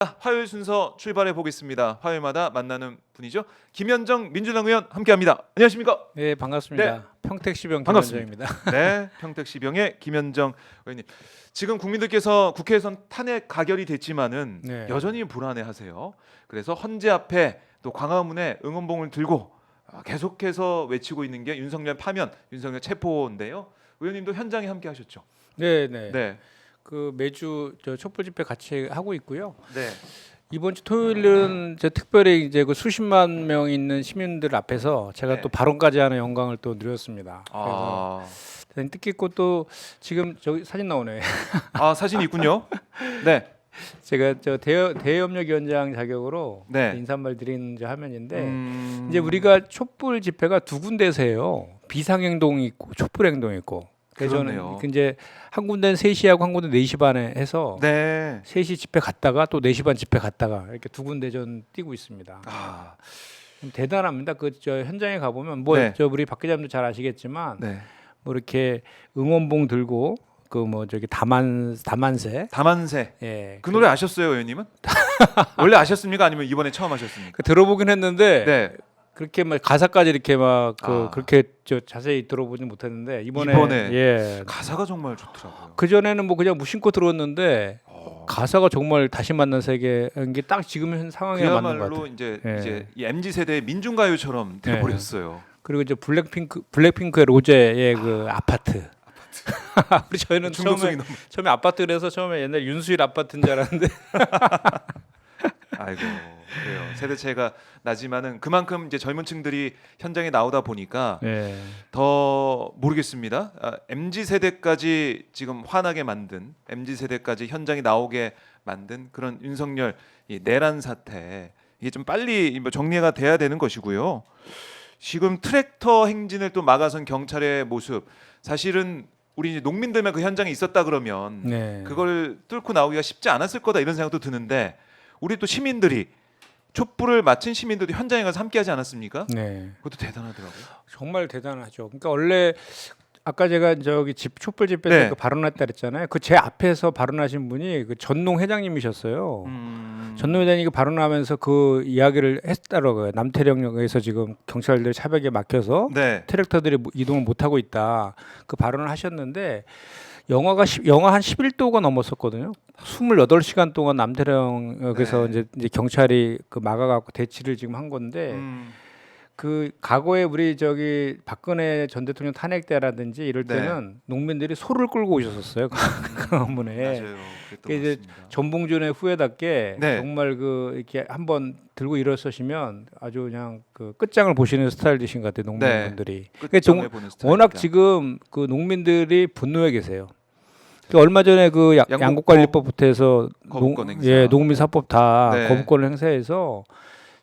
화요일 순서 출발해 보겠습니다. 화요일마다 만나는 분이죠. 김현정 민주당 의원 함께합니다. 안녕하십니까? 네, 반갑습니다. 네. 평택시병 반갑습니다. 김현정입니다. 네, 평택시병의 김현정 의원님. 지금 국민들께서 국회에선 탄핵 가결이 됐지만은 네. 여전히 불안해하세요. 그래서 헌재 앞에 또 광화문에 응원봉을 들고 계속해서 외치고 있는 게 윤석열 파면, 윤석열 체포인데요. 의원님도 현장에 함께하셨죠? 네, 네. 네, 그 매주 저 촛불 집회 같이 하고 있고요. 네. 이번 주 토요일은 특별히 이제 그 수십만 명 있는 시민들 앞에서 제가 네. 또 발언까지 하는 영광을 또 누렸습니다. 아, 그래서 뜻깊고 또 지금 저기 사진 나오네. 사진이 있군요. 네. 제가 저 대협력위원장 자격으로 네. 인사말 드리는 저 화면인데 이제 우리가 촛불 집회가 두 군데서 해요. 비상행동이 있고 촛불 행동이 있고. 그래서 그렇네요. 저는 이제 한 군데는 3시하고 한 군데 4시 반에 해서 네. 3시 집회 갔다가 또 4시 반 집회 갔다가 이렇게 두 군데 전 뛰고 있습니다. 아, 좀 대단합니다. 그 저 현장에 가 보면 뭐 네. 저 우리 박 기자님도 잘 아시겠지만 네. 뭐 이렇게 응원봉 들고 그 뭐 저기 다만세 다만세. 예. 그 노래 아셨어요, 의원님은? 원래 아셨습니까? 아니면 이번에 처음 하셨습니까? 그 들어보긴 했는데 네. 그렇게 막 가사까지 이렇게 막 아. 그렇게 저 자세히 들어보진 못했는데 이번에 예. 가사가 정말 좋더라고요. 그 전에는 뭐 그냥 무심코 들었는데 가사가 정말 다시 만난 세계인 게 딱 지금 현 상황에 맞는 것 그야말로 같아요. 이제 예. 이제 이 MZ 세대의 민중가요처럼 돼버렸어요. 그리고 이제 블랙핑크의 로제의 그 아파트. 우리 저희는 중독성이 너무. 처음에 아파트 그래서 처음에 옛날 윤수일 아파트인 줄 알았는데 아이고 그래요. 세대 차이가 나지만은 그만큼 이제 젊은층들이 현장에 나오다 보니까 예. 더 모르겠습니다. MZ 세대까지 지금 화나게 만든 MZ 세대까지 현장에 나오게 만든 그런 윤석열 이 내란 사태 이게 좀 빨리 뭐 정리가 돼야 되는 것이고요. 지금 트랙터 행진을 또 막아선 경찰의 모습 사실은 우리 이제 농민들만 그 현장에 있었다 그러면 네. 그걸 뚫고 나오기가 쉽지 않았을 거다 이런 생각도 드는데 우리 또 시민들이 촛불을 마친 시민들도 현장에 가서 함께하지 않았습니까? 네. 그것도 대단하더라고요. 정말 대단하죠. 그러니까 원래 아까 제가 저기 촛불 집회 때 네. 그 발언했다 그랬잖아요. 그 제 앞에서 발언하신 분이 그 전농 회장님이셨어요. 전농 회장이 그 발언하면서 그 이야기를 했더라고요. 남태령역에서 지금 경찰들 차벽에 막혀서 네. 트랙터들이 이동을 못 하고 있다. 그 발언을 하셨는데 영하 한 11도가 넘었었거든요. 28시간 동안 남태령역에서 네. 이제 경찰이 그 막아갖고 대치를 지금 한 건데 그 과거에 우리 저기 박근혜 전 대통령 탄핵 때라든지 이럴 네. 때는 농민들이 소를 끌고 오셨었어요. 강화문에. 맞아요. 그게 이제 전봉준의 후예답게 네. 정말 그 이렇게 한번 들고 일어서시면 아주 그냥 그 끝장을 보시는 스타일이신 것 같아요. 농민분들이. 끝장을 보는 스타일이다. 워낙 지금 그 농민들이 분노해 계세요. 그 얼마 전에 그 양곡관리법부터 해서 거부권 행사. 예, 농민사법 다 네. 거부권을 행사해서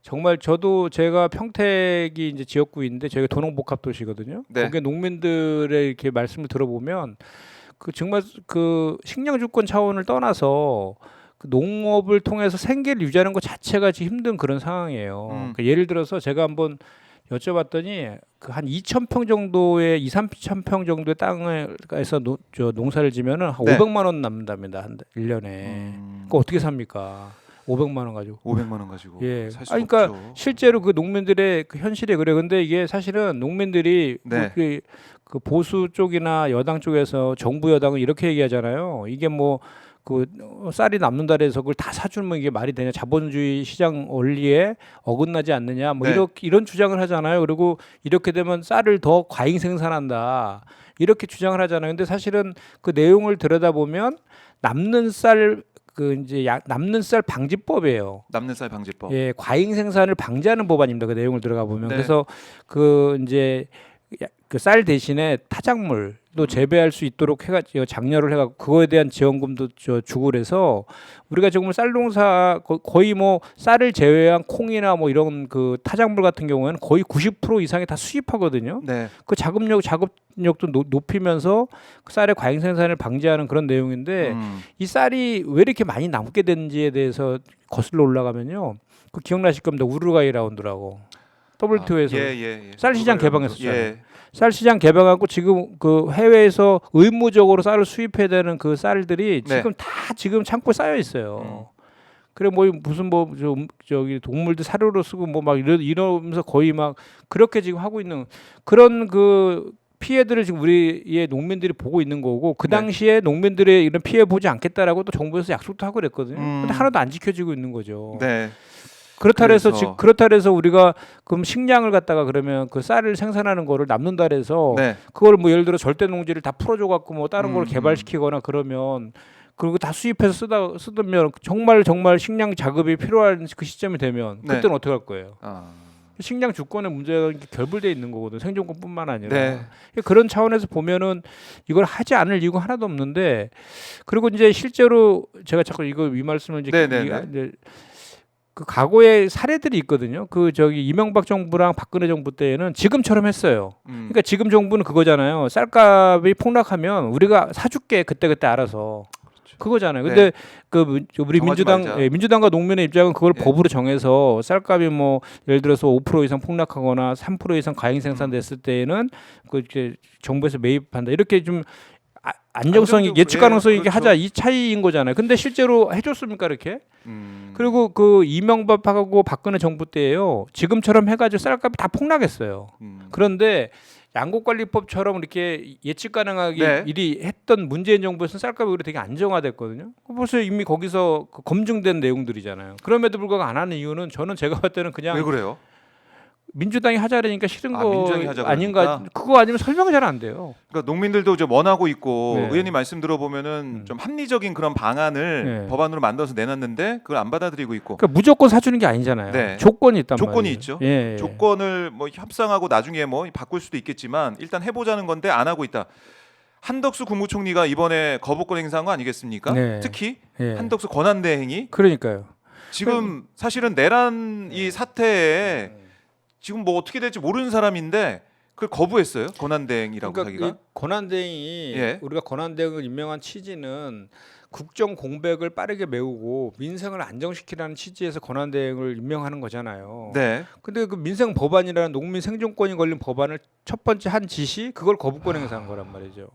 정말 제가 평택이 이제 지역구인데 저희가 도농복합도시거든요. 네. 거기에 농민들의 이렇게 말씀을 들어보면 그 정말 그 식량 주권 차원을 떠나서 그 농업을 통해서 생계를 유지하는 것 자체가 지금 힘든 그런 상황이에요. 그러니까 예를 들어서 제가 한번 여쭤봤더니 그 한 2,000평 정도의 3,000평 정도의 땅에서 농사를 지면은 한 네. 500만 원 남는답니다. 한 1년에. 그거 어떻게 삽니까? 500만 원 가지고. 500만 원 가지고 예. 살 수 그러니까 없죠. 실제로 그 농민들의 그 현실이 그래. 근데 이게 사실은 농민들이 네. 그 보수 쪽이나 여당 쪽에서 정부 여당은 이렇게 얘기하잖아요. 이게 뭐 그 쌀이 남는다 해서 그걸 다 사주면 이게 말이 되냐? 자본주의 시장 원리에 어긋나지 않느냐? 뭐 네. 이런 주장을 하잖아요. 그리고 이렇게 되면 쌀을 더 과잉 생산한다. 이렇게 주장을 하잖아요. 근데 사실은 그 내용을 들여다보면 남는 쌀 남는 쌀 방지법이에요. 남는 쌀 방지법. 예, 과잉 생산을 방지하는 법안입니다. 그 내용을 들어가 보면. 네. 그래서 그 이제 그 쌀 대신에 타작물도 재배할 수 있도록 해가지고 장려를 해가지고 그거에 대한 지원금도 주고 그래서 우리가 지금 쌀 농사 거의 뭐 쌀을 제외한 콩이나 뭐 이런 그 타작물 같은 경우에는 거의 90% 이상이 다 수입하거든요. 네. 그 자급력도 높이면서 그 쌀의 과잉 생산을 방지하는 그런 내용인데 이 쌀이 왜 이렇게 많이 남게 되는지에 대해서 거슬러 올라가면요. 그 기억나실 겁니다. 우루과이 라운드라고 WTO에서 예. 쌀 시장 개방했었잖아요. 예. 쌀 시장 개방하고 지금 그 해외에서 의무적으로 쌀을 수입해야 되는 그 쌀들이 네. 지금 다 지금 창고에 쌓여 있어요. 그래 뭐 무슨 뭐 저기 동물들 사료로 쓰고 뭐 막 이러면서 거의 막 그렇게 지금 하고 있는 그런 그 피해들을 지금 우리의 농민들이 보고 있는 거고 그 네. 당시에 농민들의 이런 피해 보지 않겠다라고 또 정부에서 약속도 하고 그랬거든요. 음. 근데 하나도 안 지켜지고 있는 거죠. 네. 그렇다 해서 그래서- 그렇다 해서 우리가 그럼 식량을 갖다가 그러면 그 쌀을 생산하는 거를 남는다 해서 네. 그걸 뭐 예를 들어 절대 농지를 다 풀어줘 갖고 뭐 다른 걸 음. 개발시키거나 그러면 그리고 다 수입해서 쓰면 정말 식량 자급이 필요한 그 시점이 되면 네. 그때는 어떻게 할 거예요? 아. 식량 주권의 문제가 결부돼 있는 거거든. 생존권뿐만 아니라. 네. 그런 차원에서 보면은 이걸 하지 않을 이유가 하나도 없는데 그리고 이제 실제로 제가 자꾸 이 말씀을 이제 그 과거의 사례들이 있거든요. 그 저기 이명박 정부랑 박근혜 정부 때에는 지금처럼 했어요. 그러니까 지금 정부는 그거잖아요. 쌀값이 폭락하면 우리가 사줄게 그때 알아서. 그거잖아요. 근데 네. 우리 정하지 말자. 민주당과 농민의 입장은 그걸 예. 법으로 정해서 쌀값이 뭐 예를 들어서 5% 이상 폭락하거나 3% 이상 과잉 생산됐을 때에는 그 이제 정부에서 매입한다. 이렇게 좀 안정성이 안정적으로, 예측 가능성 예, 있게 그렇죠. 하자 이 차이인 거잖아요. 근데 실제로 해줬습니까 이렇게? 음. 그리고 그 이명박하고 박근혜 정부 때예요. 지금처럼 해가지고 쌀값이 다 폭락했어요. 그런데 양곡관리법처럼 이렇게 예측 가능하게 네. 일이 했던 문재인 정부에서는 쌀값이 오히려 되게 안정화됐거든요. 벌써 이미 거기서 검증된 내용들이잖아요. 그럼에도 불구하고 안 하는 이유는 제가 봤을 때는 왜 그냥 그래요? 민주당이 하자라니까 싫은 거 민주당이 하자 아닌가? 그러니까? 그거 아니면 설명이 잘 안 돼요. 그러니까 농민들도 이제 원하고 있고 네. 의원님 말씀 들어보면은 좀 합리적인 그런 방안을 네. 법안으로 만들어서 내놨는데 그걸 안 받아들이고 있고 그러니까 무조건 사주는 게 아니잖아요. 네. 조건이 있단 조건이 말이에요. 있죠. 예, 예. 조건을 뭐 협상하고 나중에 뭐 바꿀 수도 있겠지만 일단 해보자는 건데 안 하고 있다. 한덕수 국무총리가 이번에 거부권 행사한 거 아니겠습니까? 네. 특히 예. 한덕수 권한대행이 그러니까요. 지금 사실은 내란 이 사태에 지금 뭐 어떻게 될지 모르는 사람인데 그걸 거부했어요. 권한대행이라고 그러니까 자기가. 이 권한대행이 예. 우리가 권한대행을 임명한 취지는 국정 공백을 빠르게 메우고 민생을 안정시키라는 취지에서 권한대행을 임명하는 거잖아요. 네. 근데 그 민생 법안이라는 농민 생존권이 걸린 법안을 첫 번째 한 짓이 그걸 거부권 행사한 거란 말이죠.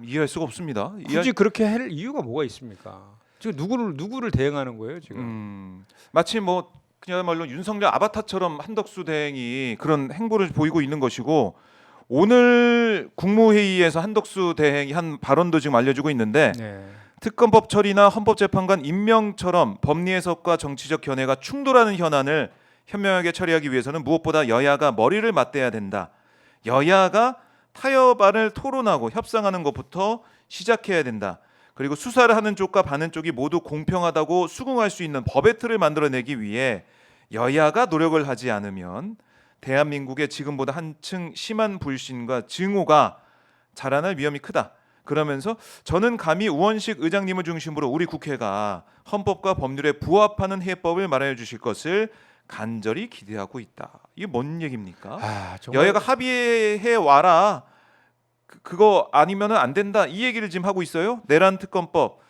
이해할 수가 없습니다. 굳이 그렇게 할 이유가 뭐가 있습니까? 지금 누구를 대행하는 거예요, 지금? 마치 뭐 그야말로 윤석열 아바타처럼 한덕수 대행이 그런 행보를 보이고 있는 것이고 오늘 국무회의에서 한덕수 대행이 한 발언도 지금 알려주고 있는데 네. 특검법 처리나 헌법재판관 임명처럼 법리 해석과 정치적 견해가 충돌하는 현안을 현명하게 처리하기 위해서는 무엇보다 여야가 머리를 맞대야 된다. 여야가 타협안을 토론하고 협상하는 것부터 시작해야 된다. 그리고 수사를 하는 쪽과 받는 쪽이 모두 공평하다고 수긍할 수 있는 법의 틀을 만들어내기 위해 여야가 노력을 하지 않으면 대한민국의 지금보다 한층 심한 불신과 증오가 자라날 위험이 크다. 그러면서 저는 감히 우원식 의장님을 중심으로 우리 국회가 헌법과 법률에 부합하는 해법을 마련해 주실 것을 간절히 기대하고 있다. 이게 뭔 얘기입니까? 정말 여야가 합의해 와라. 그거 아니면은 안 된다. 이 얘기를 지금 하고 있어요. 내란 특검법,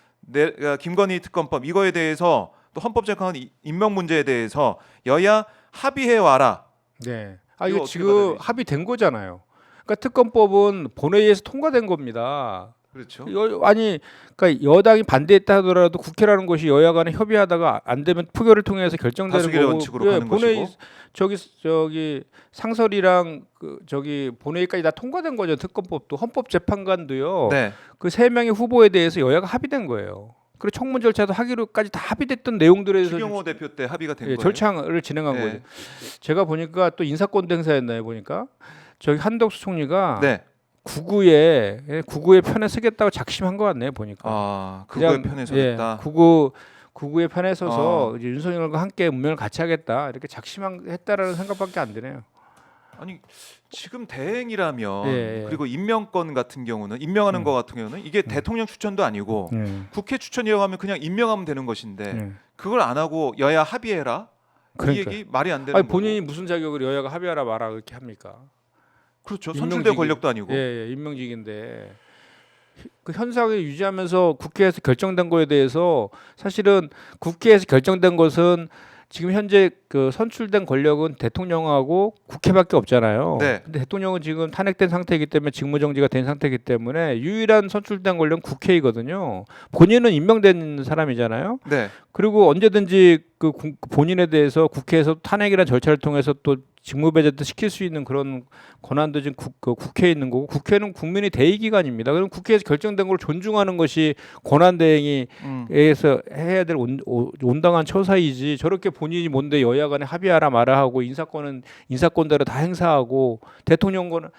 김건희 특검법 이거에 대해서 또 헌법재판관 임명 문제에 대해서 여야 합의해 와라. 네. 이거 이거 어떻게 지금 받아들이세요? 합의된 거잖아요. 그러니까 특검법은 본회의에서 통과된 겁니다. 그렇죠. 그러니까 여당이 반대했다 하더라도 국회라는 것이 여야 간에 협의하다가 안 되면 표결을 통해서 결정되는 다수결의 거고. 원칙으로 가는 본회의 것이고. 저기 상설이랑 저기 본회의까지 다 통과된 거죠. 특검법도 헌법재판관도요. 네. 그 세 명의 후보에 대해서 여야가 합의된 거예요. 그리고 청문 절차도 하기로까지 다 합의됐던 내용들에 대해서 추경호 대표 때 합의가 된 예, 거예요. 절차를 진행한 네. 거죠. 제가 보니까 또 인사권도 행사했나요 보니까 저기 한덕수 총리가 네. 구구의 편에 서겠다고 작심한 것 같네요 보니까. 그거에 편에 서겠다. 구구의 편에 서서 이제 윤석열과 함께 운명을 같이 하겠다 이렇게 작심했다라는 생각밖에 안 드네요. 아니 지금 대행이라면 예. 그리고 임명권 같은 경우는 임명하는 거 같은 경우는 이게 대통령 추천도 아니고 국회 추천이라고 하면 그냥 임명하면 되는 것인데 그걸 안 하고 여야 합의해라. 그러니까. 이 얘기 말이 안 되는 아니 거고. 본인이 무슨 자격을 여야가 합의하라 말아 그렇게 합니까? 그렇죠. 임명직이- 선출된 권력도 아니고. 예, 임명직인데 그 현상을 유지하면서 국회에서 결정된 거에 대해서 사실은 국회에서 결정된 것은 지금 현재 그 선출된 권력은 대통령하고 국회밖에 없잖아요. 네. 근데 대통령은 지금 탄핵된 상태이기 때문에 직무정지가 된 상태이기 때문에 유일한 선출된 권력은 국회이거든요. 본인은 임명된 사람이잖아요. 네. 그리고 언제든지 본인에 대해서 국회에서 탄핵이라는 절차를 통해서 또 직무배제도 시킬 수 있는 그런 권한도 지금 국회에 있는 거고, 국회는 국민의 대의기관입니다. 그럼 국회에서 결정된 걸 존중하는 것이 권한대행에서 해야 될 온당한 처사이지, 저렇게 본인이 뭔데 여야 간에 합의하라 마라 하고 인사권은 인사권대로 다 행사하고 대통령권의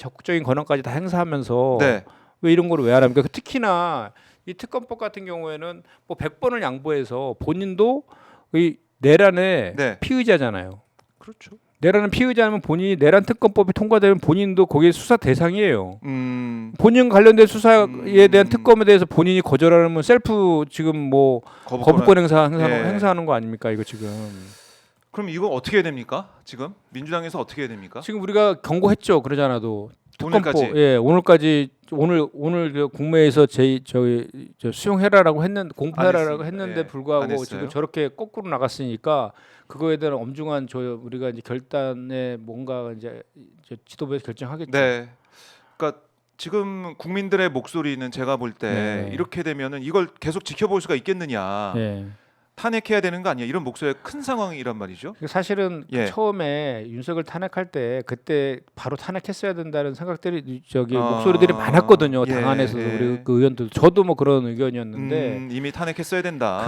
적극적인 권한까지 다 행사하면서 네. 왜 이런 걸 왜 하랍니까? 특히나 이 특검법 같은 경우에는 뭐 100번을 양보해서 본인도 이 내란의 네. 피의자잖아요. 그렇죠. 내란은 피의자면 본인이 내란 특검법이 통과되면 본인도 거기에 수사 대상이에요. 본인 관련된 수사에 대한 특검에 대해서 본인이 거절하면 셀프 지금 뭐 거부권 행사하는 거 아닙니까? 이거 지금. 그럼 이거 어떻게 해야 됩니까? 지금 민주당에서 어떻게 해야 됩니까? 지금 우리가 경고했죠. 그러지 않아도 특검법 오늘까지. 오늘까지 오늘 그 국무회에서 저희 수용해라라고 했는데 공포해라라고 안 했는데 안 불구하고 했어요? 지금 저렇게 거꾸로 나갔으니까 그거에 대한 엄중한 우리가 이제 결단에 뭔가 이제 지도부에서 결정하겠죠. 네. 그러니까 지금 국민들의 목소리는 제가 볼 때 네. 이렇게 되면은 이걸 계속 지켜볼 수가 있겠느냐. 예. 탄핵해야 되는 거 아니야? 이런 목소리가 큰 상황이란 말이죠. 사실은 예. 처음에 윤석열 탄핵할 때 그때 바로 탄핵했어야 된다는 생각들이 목소리들이 많았거든요. 예, 당 안에서도 예. 우리 그 의원들 저도 뭐 그런 의견이었는데 이미 탄핵했어야 된다.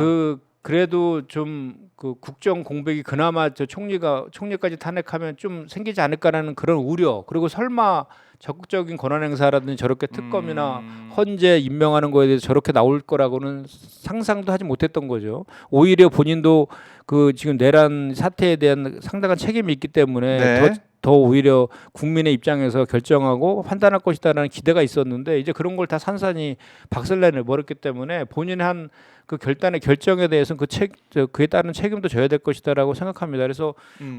그래도 좀 그 국정 공백이 그나마 총리까지 탄핵하면 좀 생기지 않을까라는 그런 우려, 그리고 설마 적극적인 권한 행사라든지 저렇게 특검이나 헌재 임명하는 거에 대해서 저렇게 나올 거라고는 상상도 하지 못했던 거죠. 오히려 본인도 그 지금 내란 사태에 대한 상당한 책임이 있기 때문에 네. 더 오히려 국민의 입장에서 결정하고 판단할 것이다라는 기대가 있었는데 이제 그런 걸 다 산산이 박살내 버렸기 때문에 본인의 한 그 결정에 대해서는 그에 따른 책임도 져야 될 것이다라고 생각합니다. 그래서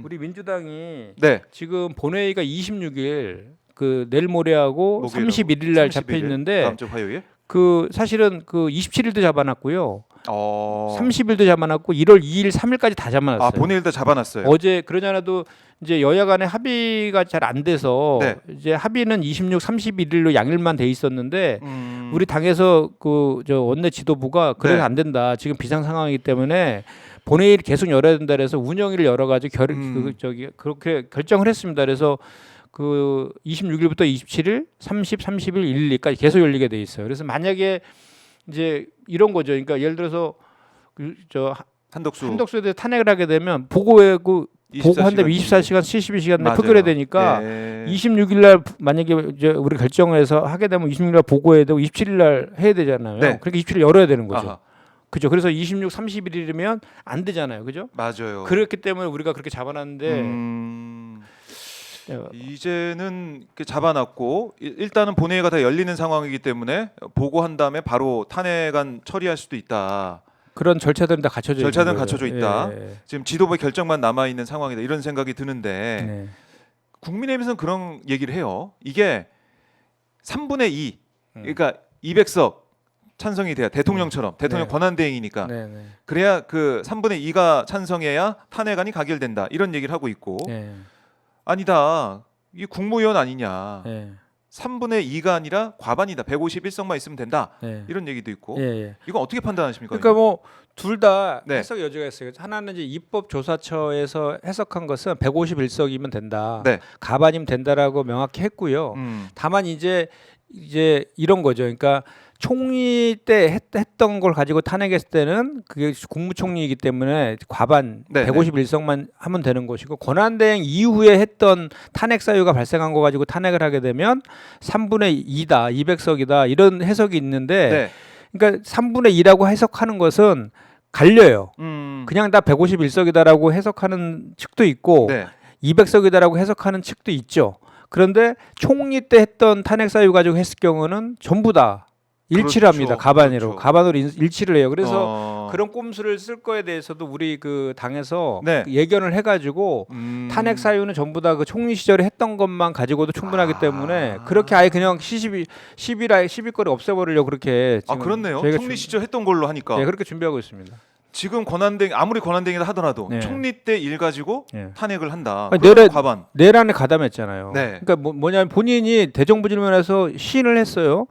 우리 민주당이 네. 지금 본회의가 26일 그 내일 모레하고 목요일하고 31일 날 잡혀 31일, 있는데 다음 주 화요일. 그 사실은 그 27일도 잡아놨고요. 30일도 30일도 잡아놨고 1월 2일, 3일까지 다 잡아놨어요. 본회의도 잡아놨어요. 어제 그러지 않아도 이제 여야 간의 합의가 잘 안 돼서 네. 이제 합의는 26, 31일로 양일만 돼 있었는데 우리 당에서 원내 지도부가 그래서 네. 안 된다. 지금 비상 상황이기 때문에 본회의를 계속 열어야 된다. 그래서 운영일을 열어가지고 그렇게 결정을 했습니다. 그래서 그 26일부터 27일, 30, 30일, 1일까지 계속 열리게 돼 있어요. 그래서 만약에 이제 이런 거죠. 그러니까 예를 들어서 한덕수에 대해 탄핵을 하게 되면 보고한 다음에 24시간, 72시간 내에 표결해야 되니까 26일 날 만약에 이제 우리 결정을 해서 하게 되면 26일 날 보고해야 되고 27일 날 해야 되잖아요. 네. 그러니까 27일 열어야 되는 거죠. 아하. 그죠? 그래서 26, 30일이면 안 되잖아요. 그죠? 맞아요. 그렇기 때문에 우리가 그렇게 잡아놨는데 이제는 이렇게 잡아놨고 일단은 본회의가 다 열리는 상황이기 때문에 보고한 다음에 바로 탄핵안 처리할 수도 있다. 그런 절차들은 다 갖춰져 있는 절차는 거예요. 갖춰져 있다. 예. 지금 지도부의 결정만 남아 있는 상황이다. 이런 생각이 드는데 네. 국민의힘에서는 그런 얘기를 해요. 이게 3분의 2, 그러니까 200석 찬성이 돼야 대통령처럼 대통령 네. 권한대행이니까 네, 네. 그래야 그 3분의 2가 찬성해야 탄핵안이 가결된다. 이런 얘기를 하고 있고 네. 아니다. 이게 국무위원 아니냐. 네. 3분의 2가 아니라 과반이다. 151석만 있으면 된다. 네. 이런 얘기도 있고. 예, 예. 이건 어떻게 판단하십니까? 그러니까 뭐 둘 다 네. 해석 여지가 있어요. 하나는 이제 입법조사처에서 해석한 것은 151석이면 된다. 네. 가반이면 된다라고 명확히 했고요. 다만 이제 이런 거죠. 그러니까 총리 때 했던 걸 가지고 탄핵했을 때는 그게 국무총리이기 때문에 과반 네, 151석만 하면 되는 것이고, 권한대행 이후에 했던 탄핵 사유가 발생한 거 가지고 탄핵을 하게 되면 3분의 2다, 200석이다 이런 해석이 있는데 네. 그러니까 3분의 2라고 해석하는 것은 갈려요. 그냥 다 151석이다라고 해석하는 측도 있고 네. 200석이다라고 해석하는 측도 있죠. 그런데 총리 때 했던 탄핵 사유 가지고 했을 경우는 전부 다 일치를 그렇죠. 합니다. 가반으로. 그렇죠. 가반으로 일치를 해요. 그래서 그런 꼼수를 쓸 거에 대해서도 우리 그 당에서 네. 예견을 해가지고 탄핵 사유는 전부 다 그 총리 시절에 했던 것만 가지고도 충분하기 때문에 그렇게 아예 그냥 시비거리 없애버리려고 그렇게 지금 그렇네요. 저희가 총리 시절 했던 걸로 하니까. 네, 그렇게 준비하고 있습니다. 지금 아무리 권한대행이다 하더라도 네. 총리 때 일 가지고 예. 탄핵을 한다. 아니, 그러면 과반. 내란에 가담했잖아요. 네. 그러니까 뭐냐면 본인이 대정부질문에서 시인을 했어요.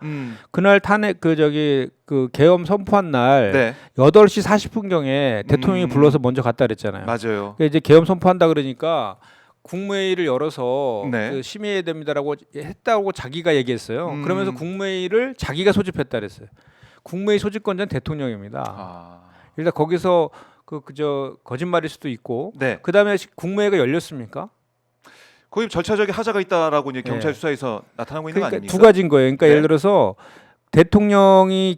그날 탄핵 그 계엄 선포한 날 네. 8시 40분경에 대통령이 불러서 먼저 갔다 그랬잖아요. 맞아요. 그러니까 이제 계엄 선포한다 그러니까 국무회의를 열어서 네. 그 심의해야 됩니다라고 했다고 자기가 얘기했어요. 그러면서 음. 국무회의를 자기가 소집했다 그랬어요. 국무회의 소집권자는 대통령입니다. 아. 일단 거기서 그저 거짓말일 수도 있고 네. 그다음에 국무회의가 열렸습니까? 거의 절차적인 하자가 있다라고 이제 경찰 네. 수사에서 나타나고 있는 거 그러니까 아닙니까? 두 가지인 거예요. 그러니까 네. 예를 들어서 대통령이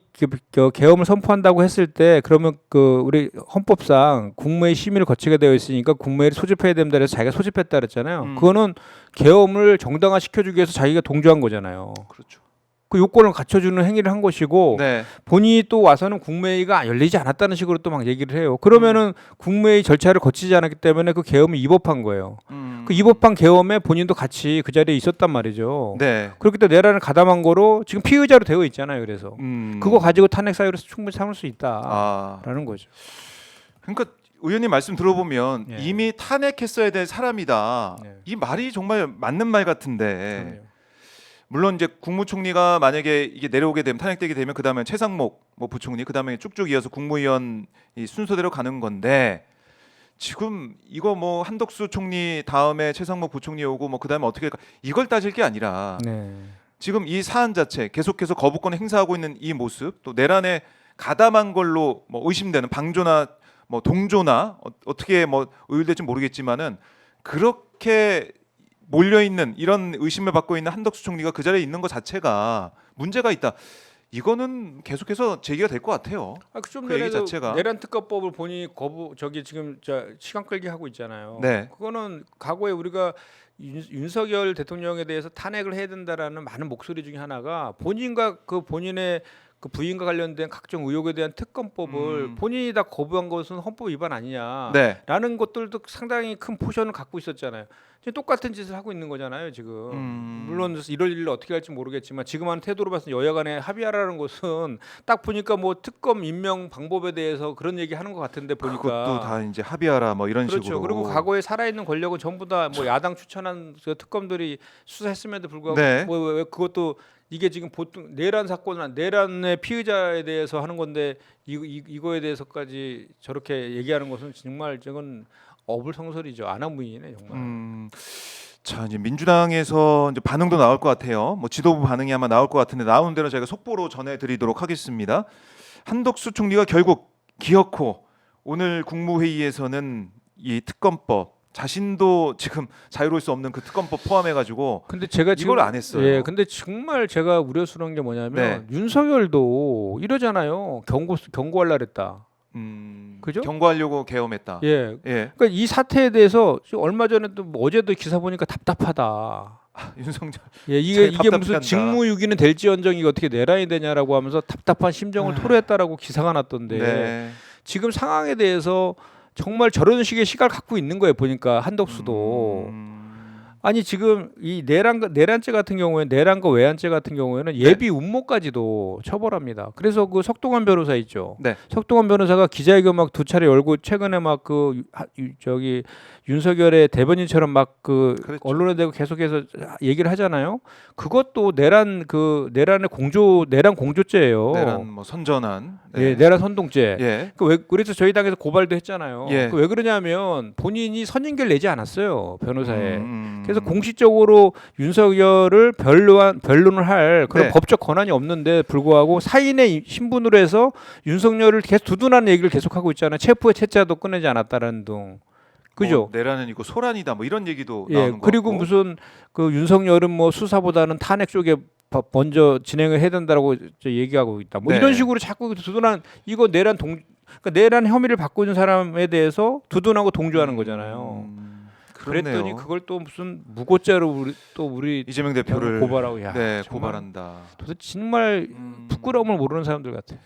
계엄을 선포한다고 했을 때 그러면 그 우리 헌법상 국무회의 심의를 거치게 되어 있으니까 국무회의를 소집해야 된다 그래서 자기가 소집했다 그랬잖아요. 그거는 계엄을 정당화 시켜주기 위해서 자기가 동조한 거잖아요. 그렇죠. 그 요건을 갖춰주는 행위를 한 것이고 네. 본인이 또 와서는 국무회의가 열리지 않았다는 식으로 또 막 얘기를 해요. 그러면은 국무회의 절차를 거치지 않았기 때문에 그 계엄이 위법한 거예요. 그 위법한 계엄에 본인도 같이 그 자리에 있었단 말이죠. 네. 그렇기 때문에 내란을 가담한 거로 지금 피의자로 되어 있잖아요. 그래서 그거 가지고 탄핵 사유로 충분히 삼을 수 있다라는 거죠. 그러니까 의원님 말씀 들어보면 예. 이미 탄핵했어야 될 사람이다. 예. 이 말이 정말 맞는 말 같은데. 그럼요. 물론 이제 국무총리가 만약에 이게 내려오게 되면 탄핵되게 되면 그 다음에 최상목 뭐 부총리 그 다음에 쭉쭉 이어서 국무위원 이 순서대로 가는 건데 지금 이거 뭐 한덕수 총리 다음에 최상목 부총리 오고 뭐 그 다음에 어떻게 할까 이걸 따질 게 아니라 네. 지금 이 사안 자체 계속해서 거부권을 행사하고 있는 이 모습 또 내란에 가담한 걸로 뭐 의심되는 방조나 뭐 동조나 어떻게 뭐 의율될지 모르겠지만은 그렇게 몰려 있는 이런 의심을 받고 있는 한덕수 총리가 그 자리에 있는 것 자체가 문제가 있다. 이거는 계속해서 제기가 될 것 같아요. 좀 그 얘기 전에도 자체가. 내란 특검법을 본인이 지금 시간 끌기 하고 있잖아요. 네. 그거는 과거에 우리가 윤석열 대통령에 대해서 탄핵을 해야 된다라는 많은 목소리 중에 하나가 본인과 그 본인의 그 부인과 관련된 각종 의혹에 대한 특검법을 본인이 다 거부한 것은 헌법 위반 아니냐라는 네. 것들도 상당히 큰 포션을 갖고 있었잖아요. 지금 똑같은 짓을 하고 있는 거잖아요. 지금 물론 이럴 일을 어떻게 할지 모르겠지만 지금 하는 태도로 봐서는 여야 간에 합의하라는 것은 딱 보니까 뭐 특검 임명 방법에 대해서 그런 얘기 하는 것 같은데 보니까 그것도 다 이제 합의하라 뭐 이런 그렇죠. 식으로. 그리고 과거에 살아있는 권력은 전부 다 뭐 야당 추천한 그 특검들이 수사했음에도 불구하고 네. 왜 그것도 이게 지금 보통 내란 사건은 내란의 피의자에 대해서 하는 건데 이거에 대해서까지 저렇게 얘기하는 것은 정말 저건 어불성설이죠. 안하무인이네 정말. 자 이제 민주당에서 이제 반응도 나올 것 같아요. 뭐 지도부 반응이 아마 나올 것 같은데 나오는 대로 저희가 속보로 전해드리도록 하겠습니다. 한덕수 총리가 결국 기어코 오늘 국무회의에서는 이 특검법 자신도 지금 자유로울 수 없는 그 특검법 포함해가지고 근데 제가 지금 이걸 안 했어요. 예, 근데 정말 제가 우려스러운 게 뭐냐면 네. 윤석열도 이러잖아요. 경고하려 그랬다. 그죠? 경고하려고 계엄했다. 예. 예. 그러니까 이 사태에 대해서 지금 얼마 전에 또 어제도 기사 보니까 답답하다. 윤석열 예, 이게 답답해한다. 무슨 직무유기는 될지언정 이게 어떻게 내란이 되냐라고 하면서 답답한 심정을 토로했다라고 기사가 났던데 네. 지금 상황에 대해서 정말 저런 식의 시각을 갖고 있는 거예요. 보니까 한덕수도 아니 지금 이 내란죄 같은 경우에 내란과 외환죄 같은 경우에는 예비 음모까지도 처벌합니다. 그래서 그 석동환 변호사 있죠. 네. 석동환 변호사가 기자회견 막 두 차례 열고 최근에 막 그 저기 윤석열의 대변인처럼 막 그 그랬죠. 언론에 대고 계속해서 얘기를 하잖아요. 그것도 내란의 내란 공조죄예요. 내란 뭐 선전한. 네. 예, 내란 선동죄. 예. 그래서 저희 당에서 고발도 했잖아요. 예. 왜 그러냐면 본인이 선임계를 내지 않았어요. 변호사에. 그래서 음. 공식적으로 윤석열을 변론을 할 그런 네. 법적 권한이 없는데 불구하고 사인의 신분으로 해서 윤석열을 계속 두둔하는 얘기를 계속하고 있잖아요. 체포의 채자도 꺼내지 않았다라는 등. 그죠? 내란은 이거 소란이다 뭐 이런 얘기도 예. 나오는 거 그리고 같고. 무슨 그 윤석열은 뭐 수사보다는 탄핵 쪽에 먼저 진행을 해야 된다라고 얘기하고 있다. 뭐 네. 이런 식으로 자꾸 두둔한 이거 그러니까 내란 혐의를 받고 있는 사람에 대해서 두둔하고 동조하는 거잖아요. 그렇네요. 그랬더니 그걸 또 무슨 무고죄로 우리 이재명 대표를 고발하고 야, 네, 정말 고발한다. 도대체 정말 부끄러움을 모르는 사람들 같아.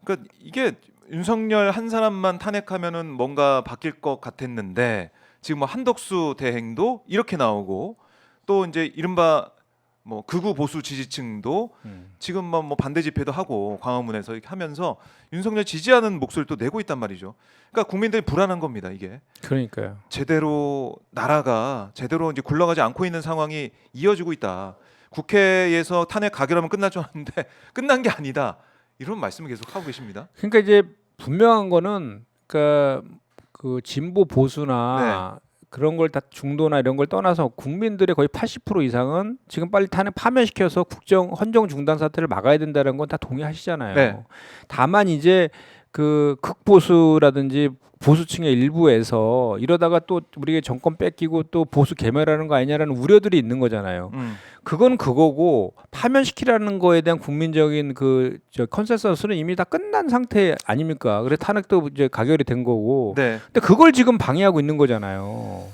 그러니까 이게 윤석열 한 사람만 탄핵하면은 뭔가 바뀔 것 같았는데 지금 뭐 한덕수 대행도 이렇게 나오고 또 이제 이른바 뭐 극우 보수 지지층도 지금 뭐 반대 집회도 하고 광화문에서 이렇게 하면서 윤석열 지지하는 목소리를 또 내고 있단 말이죠. 그러니까 국민들이 불안한 겁니다. 이게 그러니까요. 제대로 나라가 제대로 이제 굴러가지 않고 있는 상황이 이어지고 있다. 국회에서 탄핵 가결하면 끝날 줄 알았는데 끝난 게 아니다. 이런 말씀을 계속 하고 계십니다. 그러니까 이제 분명한 거는 그러니까 그 진보 보수나 그런 걸 다 중도나 이런 걸 떠나서 국민들의 거의 80% 이상은 지금 빨리 탄핵 파면시켜서 국정 헌정 중단 사태를 막아야 된다는 건 다 동의하시잖아요. 네. 다만 이제 그 극보수라든지 보수층의 일부에서 이러다가 또 우리가 정권 뺏기고 또 보수 개멸하는 거 아니냐라는 우려들이 있는 거잖아요. 그건 그거고 파면시키라는 거에 대한 국민적인 그 저 컨센서스는 이미 다 끝난 상태 아닙니까? 그래서 탄핵도 이제 가결이 된 거고. 네. 근데 그걸 지금 방해하고 있는 거잖아요.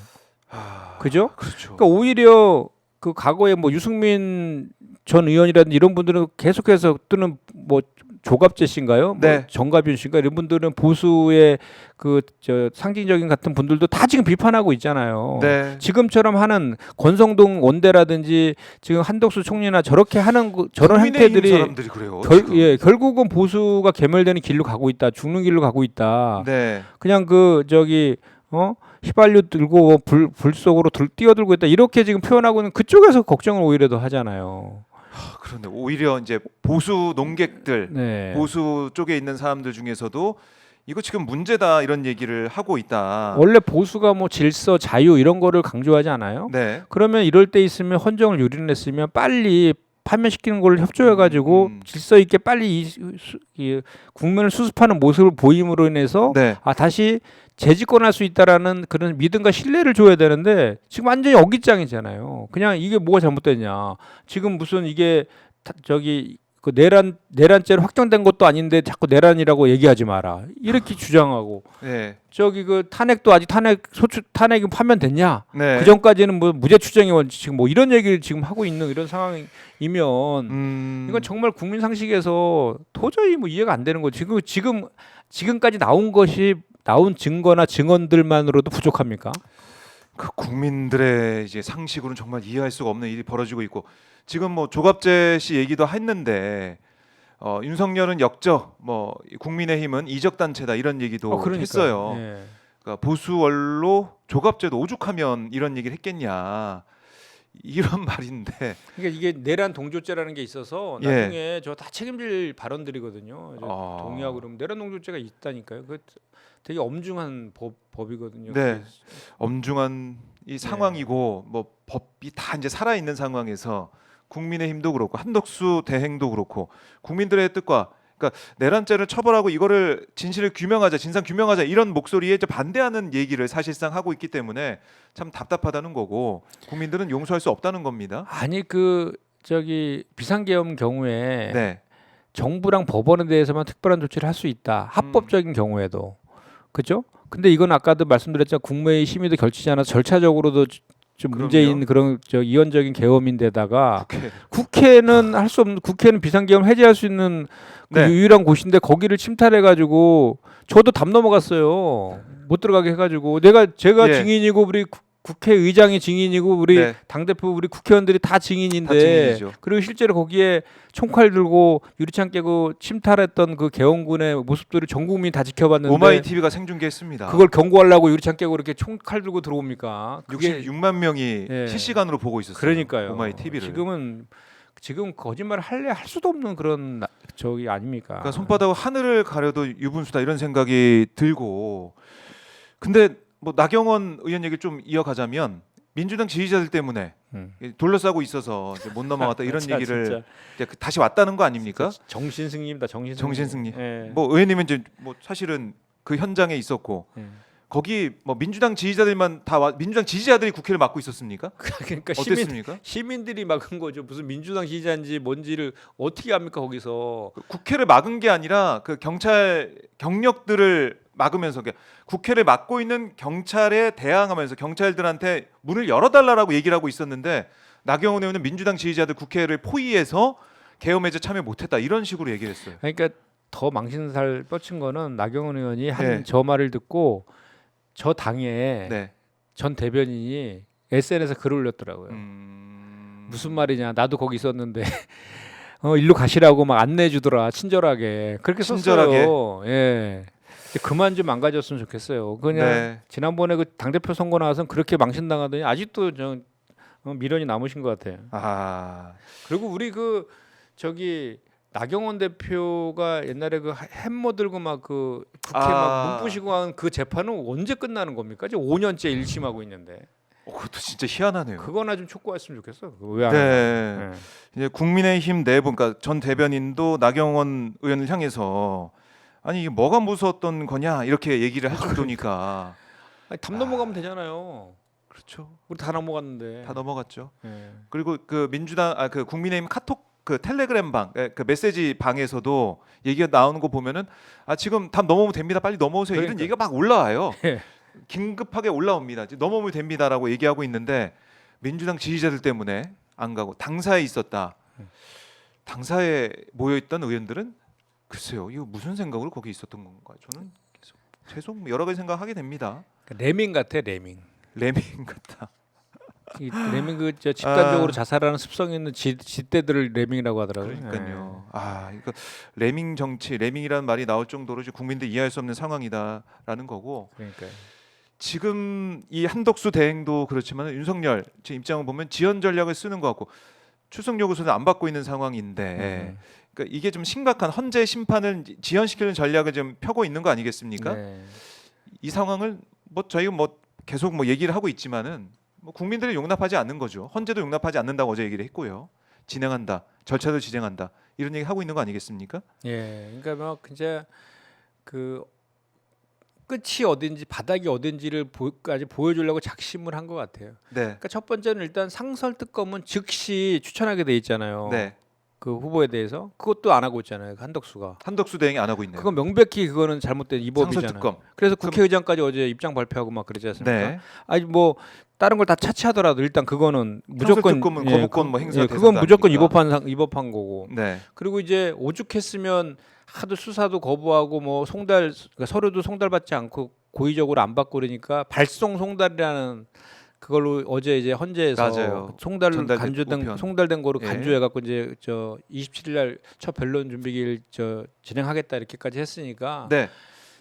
그죠? 그렇죠. 그러니까 오히려 그 과거에 뭐 유승민 전 의원이라든지 이런 분들은 계속해서 또는 뭐 조갑재 씨인가요? 네. 뭐 정가빈 씨인가 이런 분들은 보수의 그 저 상징적인 같은 분들도 다 지금 비판하고 있잖아요. 네. 지금처럼 하는 권성동 원대라든지 지금 한덕수 총리나 저렇게 하는 저런 국민의힘 행태들이 사람들이 그래요. 지금. 결국은 보수가 개멸되는 길로 가고 있다. 죽는 길로 가고 있다. 네. 그냥 그 저기 휘발유 들고 불 속으로 뛰어들고 있다. 이렇게 지금 표현하고는 그쪽에서 걱정을 오히려 더 하잖아요. 그런데 오히려 이제 보수 농객들, 네. 보수 쪽에 있는 사람들 중에서도 이거 지금 문제다 이런 얘기를 하고 있다. 원래 보수가 뭐 질서, 자유 이런 거를 강조하지 않아요? 네. 그러면 이럴 때 있으면 헌정을 유린했으면 빨리 파면시키는 걸 협조해가지고 질서 있게 빨리 이 국면을 수습하는 모습을 보임으로 인해서 네. 다시 재집권할 수 있다라는 그런 믿음과 신뢰를 줘야 되는데 지금 완전히 어깃장이잖아요. 그냥 이게 뭐가 잘못됐냐? 지금 무슨 이게 저기 그 내란죄로 확정된 것도 아닌데 자꾸 내란이라고 얘기하지 마라 이렇게 주장하고 네. 저기 그 탄핵도 아직 탄핵이 파면됐냐? 네. 그 전까지는 뭐 무죄 추정의 원칙 뭐 이런 얘기를 지금 하고 있는 이런 상황이면 이건 정말 국민 상식에서 도저히 뭐 이해가 안 되는 거죠. 지금까지 나온 증거나 증언들만으로도 부족합니까? 그 국민들의 이제 상식으로는 정말 이해할 수가 없는 일이 벌어지고 있고 지금 뭐 조갑재 씨 얘기도 했는데 윤석열은 역적, 뭐 국민의힘은 이적 단체다 이런 얘기도 했어요. 예. 그러니까 보수 원로 조갑재도 오죽하면 이런 얘기를 했겠냐 이런 말인데. 그러니까 이게 내란 동조죄라는 게 있어서 나중에 저 다 책임질 발언들이거든요. 동의하고 그러면 내란 동조죄가 있다니까요. 그 되게 엄중한 법이거든요. 네, 엄중한 이 상황이고 뭐 법이 다 이제 살아 있는 상황에서 국민의힘도 그렇고 한덕수 대행도 그렇고 국민들의 뜻과 그러니까 내란죄를 처벌하고 이거를 진실을 규명하자, 진상 규명하자 이런 목소리에 이제 반대하는 얘기를 사실상 하고 있기 때문에 참 답답하다는 거고 국민들은 용서할 수 없다는 겁니다. 아니 그 저기 비상계엄 경우에 네, 정부랑 법원에 대해서만 특별한 조치를 할 수 있다. 합법적인 경우에도 그죠? 근데 이건 아까도 말씀드렸지만 국무회의 심의도 결치지 않아서 절차적으로도 좀 문제인 그런 저 이원적인 계엄인데다가 국회는 할 수 없는 국회는 비상계엄 해제할 수 있는 그 유일한 곳인데 거기를 침탈해가지고 저도 담 넘어갔어요. 못 들어가게 해가지고 제가 증인이고 우리 국회의장이 증인이고 우리 당대표 우리 국회의원들이 다 증인인데 그리고 실제로 거기에 총칼 들고 유리창 깨고 침탈했던 그 계엄군의 모습들을 전 국민이 다 지켜봤는데 오마이 TV가 생중계했습니다. 그걸 경고하려고 유리창 깨고 이렇게 총칼 들고 들어옵니까? 66만 명이 실시간으로 보고 있었어요. 그러니까요. 오마이 TV를. 지금 거짓말을 할 수도 없는 그런 저기 아닙니까? 그러니까 손바닥으로 하늘을 가려도 유분수다 이런 생각이 들고 근데 뭐 나경원 의원 얘기를 좀 이어가자면 민주당 지지자들 때문에 둘러싸고 있어서 이제 못 넘어갔다 이런 얘기를 이제 다시 왔다는 거 아닙니까? 정신승리입니다. 정신승리. 뭐 의원님은 이제 뭐 사실은 그 현장에 있었고 거기 뭐 민주당 지지자들만 민주당 지지자들이 국회를 막고 있었습니까? 그러니까 어땠습니까? 시민들이 막은 거죠. 무슨 민주당 지지자인지 뭔지를 어떻게 합니까 거기서? 국회를 막은 게 아니라 그 경찰 경력들을 막으면서 국회를 막고 있는 경찰에 대항하면서 경찰들한테 문을 열어달라고 얘기를 하고 있었는데 나경원 의원은 민주당 지지자들 국회를 포위해서 계엄 해제 참여 못했다 이런 식으로 얘기를 했어요. 그러니까 더 망신살 뻗친 거는 나경원 의원이 한 저 말을 듣고 저 당에 전 대변인이 SNS에 글을 올렸더라고요. 무슨 말이냐? 나도 거기 있었는데 일로 가시라고 막 안내해 주더라. 친절하게. 그렇게 친절하게. 썼어요. 예. 이제 그만 좀 망가졌으면 좋겠어요. 그냥 네. 지난번에 그 당대표 선거 나와서 그렇게 망신당하더니 아직도 미련이 남으신 것 같아요. 아, 그리고 우리 그 저기 나경원 대표가 옛날에 그 햄머 들고 막 그 국회 막 문부시고 한 그 재판은 언제 끝나는 겁니까? 이제 5년째 1심하고 있는데. 그것도 진짜 희한하네요. 그거나 좀 촉구했으면 좋겠어. 왜안 네. 하는 이제 국민의힘 내부, 그러니까 전 대변인도 나경원 의원을 향해서 아니 이게 뭐가 무서웠던 거냐 이렇게 얘기를 할 정도니까. 담 넘어가면 되잖아요. 그렇죠. 우리 다 넘어갔는데. 다 넘어갔죠. 예. 그리고 그 민주당 그 국민의힘 카톡 그 텔레그램 방, 그 메시지 방에서도 얘기가 나오는 거 보면은 지금 답 넘어오면 됩니다. 빨리 넘어오세요. 이런 그러니까. 얘기가 막 올라와요. 예. 긴급하게 올라옵니다. 이제 넘어오면 됩니다라고 얘기하고 있는데 민주당 지지자들 때문에 안 가고 당사에 있었다. 당사에 모여 있던 의원들은 글쎄요, 이거 무슨 생각으로 거기 있었던 건가? 저는 계속 여러 가지 생각하게 됩니다. 레밍 같아, 레밍. 레밍 같다. 이 레밍 저 집단적으로 자살하는 습성 있는 쥐떼들을 레밍이라고 하더라고요. 그러니까요. 이거 레밍 정치, 레밍이라는 말이 나올 정도로 지금 국민들 이해할 수 없는 상황이다라는 거고. 그러니까. 지금 이 한덕수 대행도 그렇지만 윤석열 제 입장을 보면 지연 전략을 쓰는 것 같고 출석 요구서는 안 받고 있는 상황인데 그러니까 이게 좀 심각한 헌재 심판을 지연시키는 전략을 좀 펴고 있는 거 아니겠습니까? 네. 이 상황을 뭐 저희가 뭐 계속 뭐 얘기를 하고 있지만은 뭐 국민들이 용납하지 않는 거죠. 헌재도 용납하지 않는다고 어제 얘기를 했고요. 진행한다, 절차도 진행한다 이런 얘기 하고 있는 거 아니겠습니까? 예, 그러니까 막 이제 그 끝이 어딘지 바닥이 어딘지를 까지 보여주려고 작심을 한 것 같아요. 네, 그러니까 첫 번째는 일단 상설 특검은 즉시 추천하게 돼 있잖아요. 네. 그 후보에 대해서 그것도 안 하고 있잖아요. 그 한덕수가. 한덕수 대행이 안 하고 있네요. 그건 명백히 그거는 잘못된 위법이잖아요. 상설특검. 그래서 국회의장까지 어제 입장 발표하고 막 그러지 않습니까? 네. 아니 뭐 다른 걸 다 차치하더라도 일단 그거는 무조건 상설특검은 거부권 뭐 행사 그건 무조건 대상도 위법한 거고. 네. 그리고 이제 오죽했으면 하도 수사도 거부하고 뭐 그러니까 서류도 송달받지 않고 고의적으로 안 받고 그러니까 발송 송달이라는 그걸로 어제 이제 헌재에서 맞아요. 송달된 송달된 거로 예. 간주해 갖고 이제 27일 날 첫 변론 준비기일 진행하겠다 이렇게까지 했으니까 네.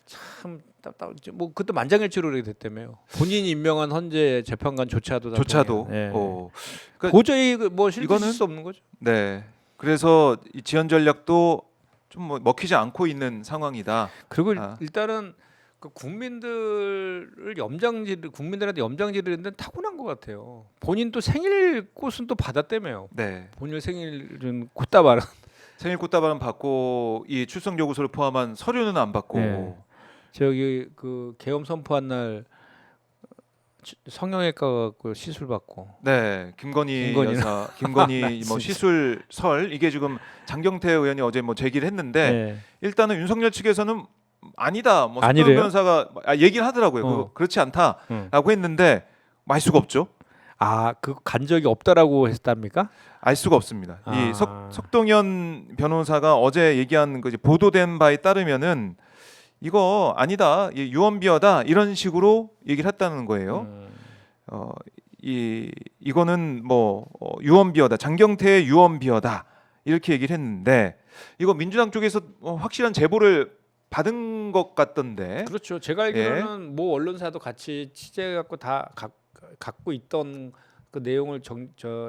참 답답. 뭐 그때 만장일치로 그렇게 됐다며요. 본인이 임명한 헌재 재판관조차도 조차도. 그러니까 도저히 뭐 실질 이거는 수 없는 거죠. 네. 그래서 이 지연 전략도 좀 뭐 먹히지 않고 있는 상황이다. 그리고 일단은 그 국민들한테 염장지르는 데는 타고난 것 같아요. 본인도 생일 꽃은 또 받았다며요. 네. 본인 생일은 꽃다발은. 생일 꽃다발은 받고 이 출석 요구서를 포함한 서류는 안 받고. 네. 저기 그 계엄 선포한 날 성형외과 갖고 시술 받고. 네. 김건희 김건희는. 여사, 김건희 뭐 시술설 이게 지금 장경태 의원이 어제 뭐 제기를 했는데 네. 일단은 윤석열 측에서는 아니다. 뭐 아니래요? 손정은 변호사가 얘기를 하더라고요. 그렇지 않다라고 했는데 알 수가 없죠. 그 간 적이 없다라고 했답니까? 알 수가 없습니다. 이 석동현 변호사가 어제 얘기한 그 이제 보도된 바에 따르면은 이거 아니다, 유언비어다 이런 식으로 얘기를 했다는 거예요. 이거는 뭐 유언비어다, 장경태의 유언비어다 이렇게 얘기를 했는데 이거 민주당 쪽에서 확실한 제보를 받은 것 같던데. 그렇죠. 제가 알기로는 모 언론사도 같이 취재해 갖고 다 갖고 있던 그 내용을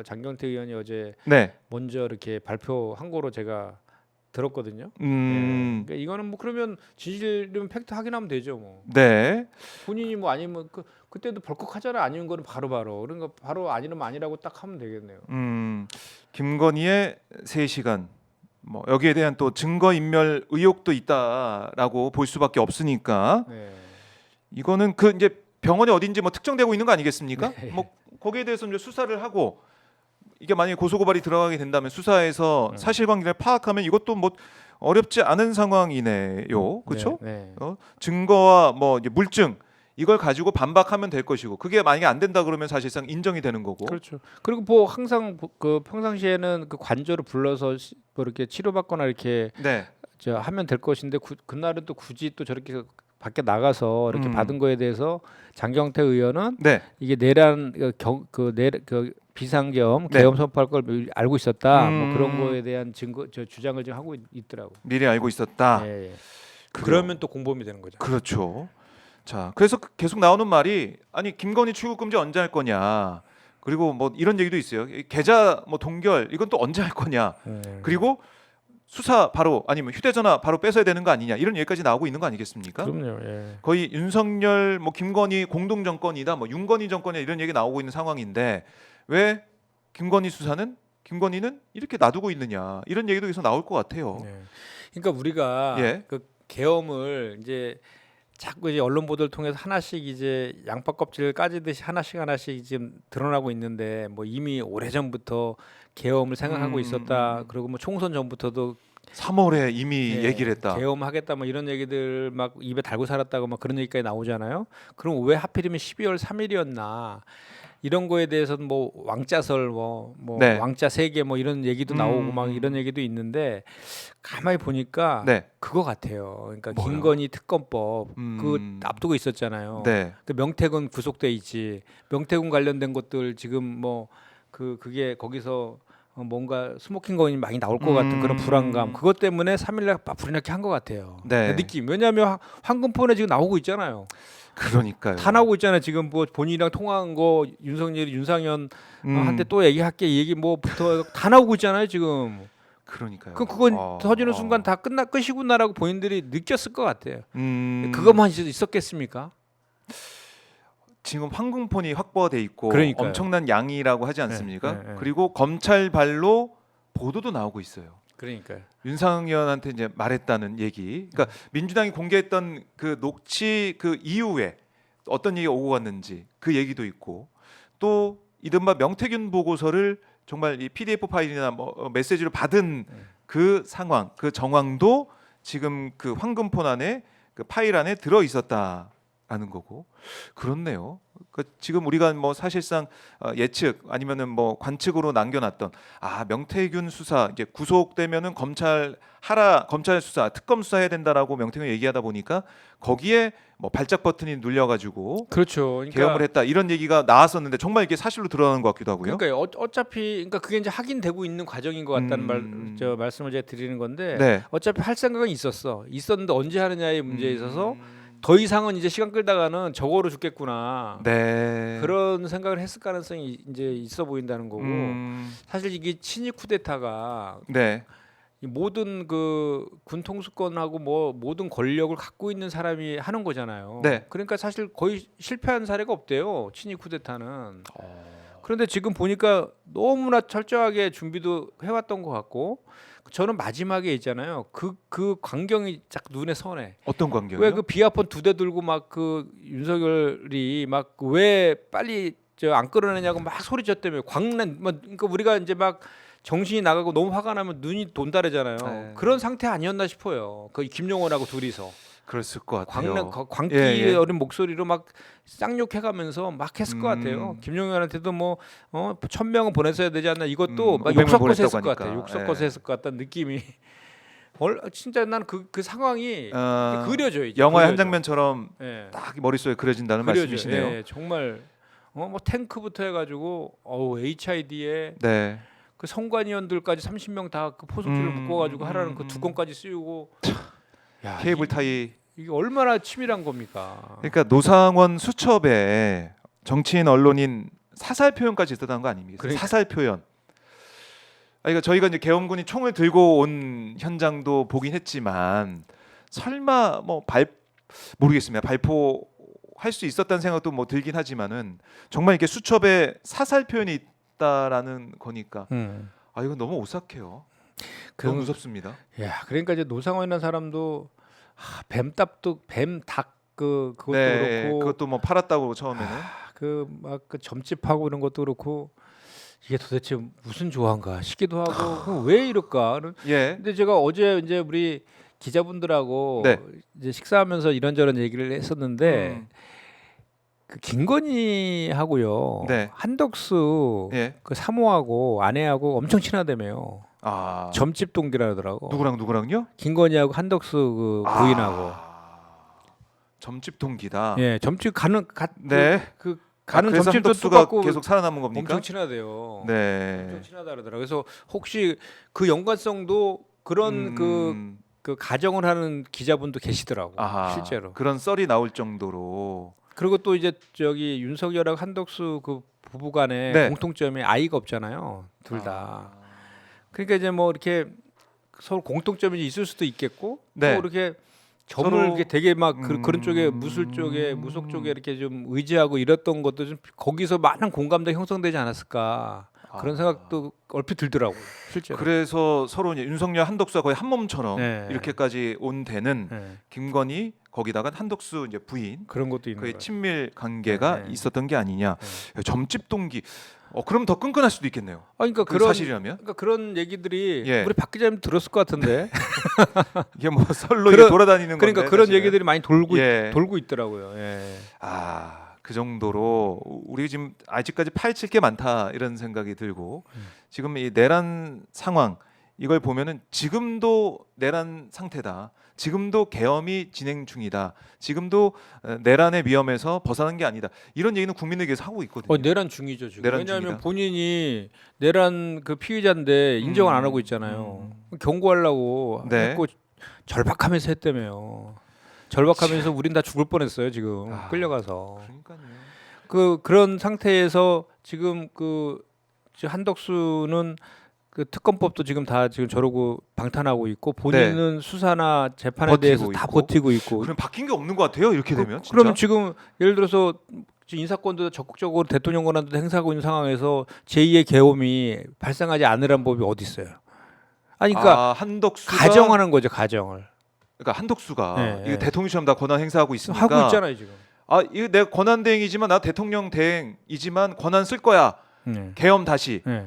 장경태 의원이 어제 네. 먼저 이렇게 발표한 거로 제가 들었거든요. 그러니까 이거는 뭐 그러면 진실이면 팩트 확인하면 되죠, 뭐. 네. 본인이 뭐 아니면 그때도 벌컥하잖아. 아닌 거는 바로 그런 거 바로 아니면 아니라고 딱 하면 되겠네요. 김건희의 3시간 뭐 여기에 대한 또 증거 인멸 의혹도 있다라고 볼 수밖에 없으니까 이거는 그 이제 병원이 어딘지 뭐 특정되고 있는 거 아니겠습니까? 네. 뭐 거기에 대해서 이제 수사를 하고 이게 만약에 고소고발이 들어가게 된다면 수사에서 사실관계를 파악하면 이것도 뭐 어렵지 않은 상황이네요. 그렇죠? 네. 증거와 뭐 이제 물증 이걸 가지고 반박하면 될 것이고 그게 만약에 안 된다 그러면 사실상 인정이 되는 거고. 그렇죠. 그리고 뭐 항상 그 평상시에는 그 관저를 불러서 뭐 이렇게 치료받거나 이렇게 네. 하면 될 것인데 그날은 또 굳이 또 저렇게 밖에 나가서 이렇게 받은 거에 대해서 장경태 의원은 네. 이게 내란 비상계엄, 네. 계엄 선포할 걸 알고 있었다. 뭐 그런 음. 거에 대한 증거, 주장을 지금 하고 있더라고. 미리 알고 있었다. 예, 예. 그래요. 그러면 또 공범이 되는 거죠. 그렇죠. 자, 그래서 계속 나오는 말이 아니 김건희 출국 금지 언제 할 거냐. 그리고 뭐 이런 얘기도 있어요. 이 계좌 뭐 동결 이건 또 언제 할 거냐. 그리고 수사 바로 아니면 휴대전화 바로 뺏어야 되는 거 아니냐. 이런 얘기까지 나오고 있는 거 아니겠습니까? 그럼요. 예. 거의 윤석열 뭐 김건희 공동 정권이다. 뭐 윤건희 정권이다 이런 얘기 나오고 있는 상황인데 왜 김건희는 이렇게 놔두고 있느냐. 이런 얘기도 계속 나올 것 같아요. 네. 그러니까 우리가 예. 그 계엄을 이제 자꾸 이제 언론 보도를 통해서 하나씩 이제 양파 껍질을 까지듯이 하나씩 지금 드러나고 있는데 뭐 이미 오래전부터 계엄을 생각하고 있었다. 그리고 뭐 총선 전부터도 3월에 이미 예, 얘기를 했다. 계엄하겠다 뭐 이런 얘기들 막 입에 달고 살았다고 막 그런 얘기까지 나오잖아요. 그럼 왜 하필이면 12월 3일이었나? 이런 거에 대해서는 뭐 왕자설 뭐 네. 왕자 세계 뭐 이런 얘기도 나오고 막 이런 얘기도 있는데 가만히 보니까 네. 그거 같아요. 그러니까 뭐요? 김건희 특검법 그 앞두고 있었잖아요. 네. 그 명태균 구속돼 있지. 명태균 관련된 것들 지금 뭐 그게 거기서 뭔가 스모킹 건이 많이 나올 것 같은 그런 불안감. 그것 때문에 3일날 불이 나게 한 것 같아요. 네. 느낌. 왜냐하면 황금폰에 지금 나오고 있잖아요. 그러니까요. 다 나오고 있잖아요. 지금 뭐 본인이랑 통화한 거 윤석열이 윤상현 한테 또 얘기할게 이 얘기 뭐부터 다 나오고 있잖아요. 지금. 그러니까요. 그건 터지는 순간 다 끝이구나라고 본인들이 느꼈을 것 같아요. 음, 그것만 있었겠습니까? 지금 황금폰이 확보돼 있고 그러니까요. 엄청난 양이라고 하지 않습니까? 네. 그리고 검찰 발로 보도도 나오고 있어요. 그러니까요. 윤상현한테 이제 말했다는 얘기. 그러니까 민주당이 공개했던 그 녹취 그 이후에 어떤 얘기가 오고 갔는지 그 얘기도 있고 또 이른바 명태균 보고서를 정말 이 PDF 파일이나 뭐 메시지로 받은 그 상황, 그 정황도 지금 그 황금폰 안에 그 파일 안에 들어 있었다라는 거고 그렇네요. 그 지금 우리가 뭐 사실상 예측 아니면은 뭐 관측으로 남겨놨던 명태균 수사 이제 구속되면은 검찰 수사 특검 수사해야 된다라고 명태균 얘기하다 보니까 거기에 뭐 발작 버튼이 눌려가지고 그렇죠. 그러니까, 계엄을 했다 이런 얘기가 나왔었는데 정말 이게 사실로 드러나는 것 같기도 하고요. 그러니까 어차피 그러니까 그게 이제 확인되고 있는 과정인 것 같다는 말씀을 제가 드리는 건데 네. 어차피 할 생각은 있었는데 언제 하느냐의 문제에 있어서 더 이상은 이제 시간 끌다가는 저거로 죽겠구나. 네. 그런 생각을 했을 가능성이 이제 있어 보인다는 거고 사실 이게 친일 쿠데타가 네. 이 모든 그 군통수권하고 뭐 모든 권력을 갖고 있는 사람이 하는 거잖아요. 네. 그러니까 사실 거의 실패한 사례가 없대요. 친일 쿠데타는. 그런데 지금 보니까 너무나 철저하게 준비도 해왔던 것 같고 저는 마지막에 있잖아요. 그 광경이 딱 눈에 선해. 어떤 광경이요? 왜 그 비아폰 2대 들고 막 그 윤석열이 막 왜 빨리 저 안 끌어내냐고 막 소리쳤다며 광란 뭐 그러니까 우리가 이제 막 정신이 나가고 너무 화가 나면 눈이 돈다르잖아요. 네. 그런 상태 아니었나 싶어요. 그 김용원하고 둘이서 그랬을 것 같아요. 광기 예. 어린 목소리로 막 쌍욕해가면서 막 했을 것 같아요. 김용현한테도 뭐 1,000명은 보냈어야 되지 않나 이것도 막 500명 욕 섞어서 보냈다고 했을 것 같아요. 하니까. 욕 섞어서 예. 했을 것 같다는 느낌이 진짜 난 그 상황이 그려져요. 이제. 영화의 한 그려져. 장면처럼 예. 딱 머릿속에 그려진다는 그려져요. 말씀이시네요. 예, 정말 뭐 탱크부터 해가지고 HID에 네. 그 성관위원들까지 30명 다 그 포석줄을 묶어가지고 하라는 그 두 건까지 씌우고 야, 케이블 타이. 이게 얼마나 치밀한 겁니까? 그러니까 노상원 수첩에 정치인 언론인 사살 표현까지 있었다는 거 아닙니까? 그러니까. 사살 표현. 그러니까 저희가 이제 계엄군이 총을 들고 온 현장도 보긴 했지만 설마 뭐 모르겠습니다. 발포할 수 있었다는 생각도 뭐 들긴 하지만은 정말 이렇게 수첩에 사살 표현이 있다라는 거니까 이건 너무 오싹해요. 너무 무섭습니다. 야, 그러니까 이제 노상원이라는 사람도 뱀닭 그것도 네, 그렇고 그것도 뭐 팔았다고 처음에는. 그 막 그 점집하고 이런 것도 그렇고 이게 도대체 무슨 조화인가 싶기도 하고 그럼 왜 이럴까? 예. 근데 제가 어제 이제 우리 기자분들하고 네. 이제 식사하면서 이런저런 얘기를 했었는데 그 김건희하고요, 네. 한덕수 예. 그 사모하고 아내하고 엄청 친하다며요. 점집 동기라더라고. 누구랑요? 김건희하고 한덕수 그 부인하고. 점집 동기다. 예, 점집 가는 그래서 점집도 한덕수가 똑같고 계속 살아남은 겁니까? 엄청 친하대요. 네. 엄청 친하다 그러더라고요. 그래서 혹시 그 연관성도 그런 그 가정을 하는 기자분도 계시더라고 아하, 실제로. 그런 썰이 나올 정도로. 그리고 또 이제 저기 윤석열하고 한덕수 그 부부간에 네. 공통점이 아이가 없잖아요, 둘 다. 아. 그러니까 이제 뭐 이렇게 서로 공통점이 있을 수도 있겠고 네. 또 이렇게 점을 서로- 이렇게 되게 막 그런 쪽에 무속 쪽에 이렇게 좀 의지하고 이랬던 것도 좀 거기서 많은 공감대 형성되지 않았을까 그런 생각도 얼핏 들더라고요, 실제로. 그래서 서로 이제 윤석열 한덕수가 거의 한 몸처럼 네. 이렇게까지 온 데는 네. 김건희 거기다가 한덕수 이제 부인 그런 것도 있는 거의 거예요. 친밀 관계가 네, 네. 있었던 게 아니냐. 점집 동기. 그럼 더 끈끈할 수도 있겠네요. 그러니까 그 사실이라면 그런 얘기들이 예. 우리 박 기자님 들었을 것 같은데. 이게 뭐 썰로 그런- 돌아다니는 그러니까 건데. 그런 사실은. 얘기들이 많이 돌고 예. 돌고 있더라고요. 예. 그 정도로 우리 지금 아직까지 파헤칠 게 많다 이런 생각이 들고 지금 이 내란 상황 이걸 보면은 지금도 내란 상태다. 지금도 계엄이 진행 중이다. 지금도 내란의 위험에서 벗어난 게 아니다. 이런 얘기는 국민에게서 하고 있거든요. 내란 중이죠 지금. 내란 왜냐하면 중이다. 본인이 내란 그 피의자인데 인정을 안 하고 있잖아요. 경고하려고 네. 했고 절박하면서 했다며요. 절박하면서 우린 다 죽을 뻔했어요 지금 끌려가서. 그러니까요. 그런 상태에서 지금 한덕수는 그 특검법도 지금 다 지금 저러고 방탄하고 있고 본인은 수사나 재판에 버티고 대해서 다 있고. 버티고 있고. 그럼 바뀐 게 없는 것 같아요. 이렇게 되면 진짜. 그럼 지금 예를 들어서 지금 인사권도 적극적으로 대통령 권한도 행사하고 있는 상황에서 제2의 계엄이 발생하지 않으란 법이 어디 있어요? 아니 그러니까 한덕수가 가정하는 거죠 가정을. 그러니까 한덕수가 네, 이거 네. 대통령처럼 다 권한 행사하고 있으니까 하고 있잖아요 지금. 이거 내가 권한 대행이지만 나 대통령 대행이지만 권한 쓸 거야. 네. 계엄 다시. 네.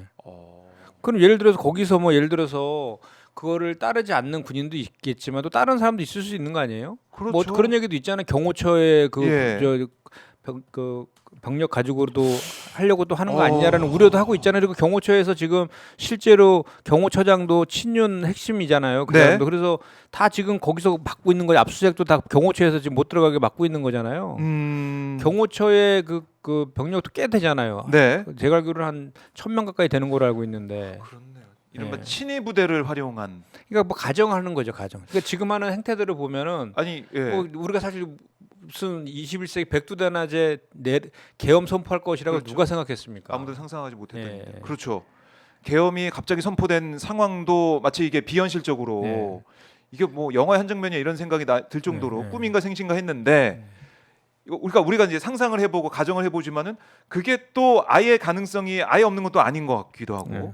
그럼 예를 들어서 거기서 뭐 예를 들어서 그거를 따르지 않는 군인도 있겠지만 또 다른 사람도 있을 수 있는 거 아니에요? 그렇죠. 뭐 그런 얘기도 있잖아요. 경호처에 예. 병력 가지고도 하려고 또 하는 거 아니냐라는 우려도 하고 있잖아요. 그리고 경호처에서 지금 실제로 경호처장도 친윤 핵심이잖아요. 그 네. 사람도. 그래서 다 지금 거기서 막고 있는 거예요. 압수수색도 다 경호처에서 지금 못 들어가게 막고 있는 거잖아요. 경호처의 그 병력도 꽤 되잖아요. 네. 제가 알기로는 한 1,000명 가까이 되는 걸로 알고 있는데. 그렇네요. 이른바 예. 친위 부대를 활용한 그러니까 뭐 가정하는 거죠, 가정. 그러니까 지금 하는 행태들을 보면은 예. 뭐 우리가 사실 무슨 21세기 백두대낮에 계엄 선포할 것이라고 그렇죠. 누가 생각했습니까? 아무도 상상하지 못했던 예. 일이죠. 그렇죠. 계엄이 갑자기 선포된 상황도 마치 이게 비현실적으로 예. 이게 뭐 영화의 한 장면이야 이런 생각이 들 정도로 예. 꿈인가 생신가 했는데 이거 우리가 이제 상상을 해보고 가정을 해보지만은 그게 또 아예 가능성이 아예 없는 것도 아닌 것 같기도 하고. 예.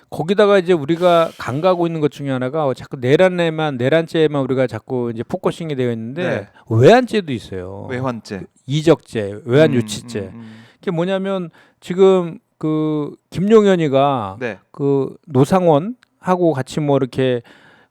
거기다가 이제 우리가 간과하고 있는 것 중에 하나가 자꾸 내란죄에만 우리가 자꾸 이제 포커싱이 되어 있는데 네. 외환죄도 있어요. 외환죄, 이적죄, 외환유치죄. 그게 뭐냐면 지금 그 김용현이가 네. 그 노상원하고 같이 뭐 이렇게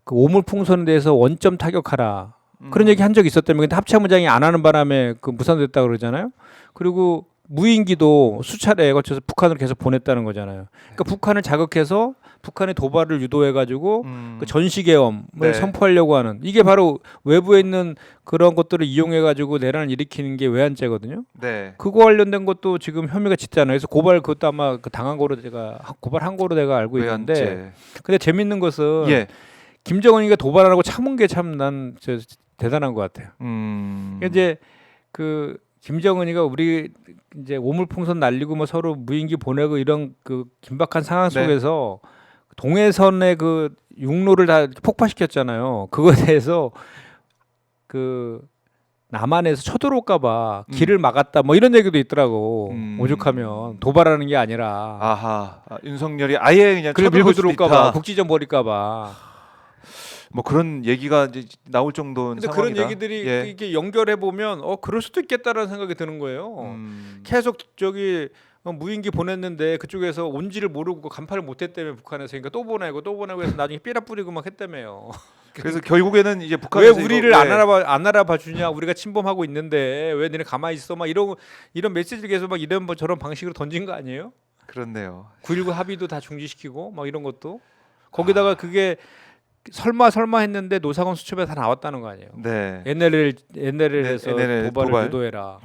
그 오물풍선에 대해서 원점 타격하라 그런 얘기 한 적이 있었다면 근데 합참의장이 안 하는 바람에 그 무산됐다 그러잖아요. 그리고 무인기도 수차례 거쳐서 북한으로 계속 보냈다는 거잖아요. 그러니까 북한을 자극해서 북한의 도발을 유도해가지고 그 전시계엄을 네. 선포하려고 하는 이게 바로 외부에 있는 그런 것들을 이용해가지고 내란을 일으키는 게 외환죄거든요. 네. 그거 관련된 것도 지금 혐의가 짙잖아요. 그래서 고발 그것도 아마 그 당한 거로 제가 고발한 거로 내가 알고 있는데. 외환죄. 근데 재밌는 것은 예. 김정은이가 도발 안 하고 참은 게 참 난 대단한 것 같아요. 이제 그 김정은이가 우리 이제 오물풍선 날리고 뭐 서로 무인기 보내고 이런 그 긴박한 상황 네. 속에서 동해선의 그 육로를 다 폭파시켰잖아요. 그거에 대해서 그 남한에서 쳐들어올까봐 길을 막았다 뭐 이런 얘기도 있더라고. 오죽하면 도발하는 게 아니라. 아하. 윤석열이 아예 그냥 그래 밀고 쳐들어올 수도 들어올까봐 있다. 국지전 버릴까봐. 뭐 그런 얘기가 이제 나올 정도인 근데 상황이다. 그런 얘기들이 예. 이게 연결해 보면 그럴 수도 있겠다라는 생각이 드는 거예요. 계속 저기 무인기 보냈는데 그쪽에서 온지를 모르고 간파를 못했다며 북한에서 그러니까 또 보내고 해서 나중에 삐라 뿌리고 막 했다며요. 그래서 결국에는 이제 왜 북한에서 우리를 이거, 안 알아봐 주냐? 우리가 침범하고 있는데 왜 너네 가만히 있어? 막 이런 메시지를 계속 막 이런 뭐 저런 방식으로 던진 거 아니에요? 그렇네요. 9.19 합의도 다 중지시키고 막 이런 것도 거기다가 그게 설마 했는데 노상원 수첩에 다 나왔다는 거 아니에요? 네. NLL 해서 NLL 도발을 도발. 유도해라.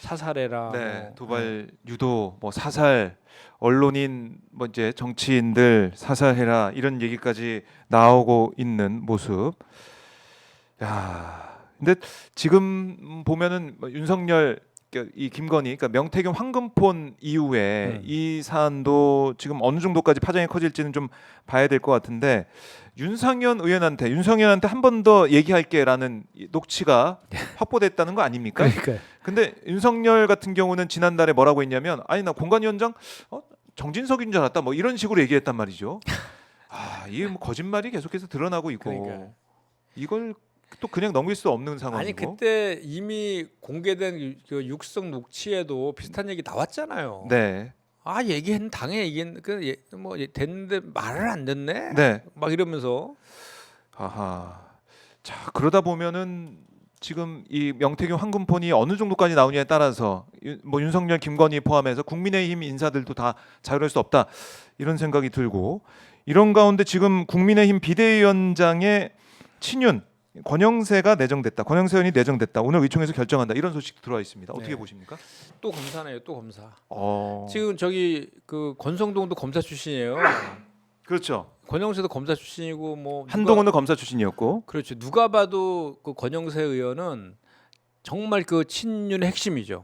사살해라. 네, 뭐. 도발, 유도, 뭐 사살, 언론인, 뭐 이제 정치인들 사살해라 이런 얘기까지 나오고 있는 모습. 야, 근데 지금 보면은 뭐 윤석열 이 김건희, 그러니까 명태균 황금폰 이후에 이 사안도 지금 어느 정도까지 파장이 커질지는 좀 봐야 될 것 같은데 윤석열한테 한 번 더 얘기할게라는 이 녹취가 확보됐다는 거 아닙니까? 그러니까 근데 윤석열 같은 경우는 지난달에 뭐라고 했냐면 아니 나 공관위원장 정진석인 줄 알았다 뭐 이런 식으로 얘기했단 말이죠. 아 이게 뭐 거짓말이 계속해서 드러나고 있고 그러니까. 이걸 또 그냥 넘길 수 없는 상황이고. 아니 그때 이미 공개된 그 육성 녹취에도 비슷한 얘기 나왔잖아요. 네, 아 얘기했는 당에 얘기했는 그뭐 됐는데 말을 안 듣네. 네, 막 이러면서 아하. 자 그러다 보면은 지금 이 명태균 황금폰이 어느 정도까지 나오냐에 따라서 뭐 윤석열, 김건희 포함해서 국민의힘 인사들도 다 자유로울 수 없다 이런 생각이 들고 이런 가운데 지금 국민의힘 비대위원장의 친윤 권영세가 내정됐다. 권영세 의원이 내정됐다. 오늘 의총에서 결정한다. 이런 소식 들어와 있습니다. 어떻게 네. 보십니까? 또 검사네요. 또 검사. 어. 지금 저기 그 권성동도 검사 출신이에요. 그렇죠. 권영세도 검사 출신이고 뭐 한동훈은 검사 출신이었고. 그렇죠. 누가 봐도 그 권영세 의원은 정말 그 친윤의 핵심이죠.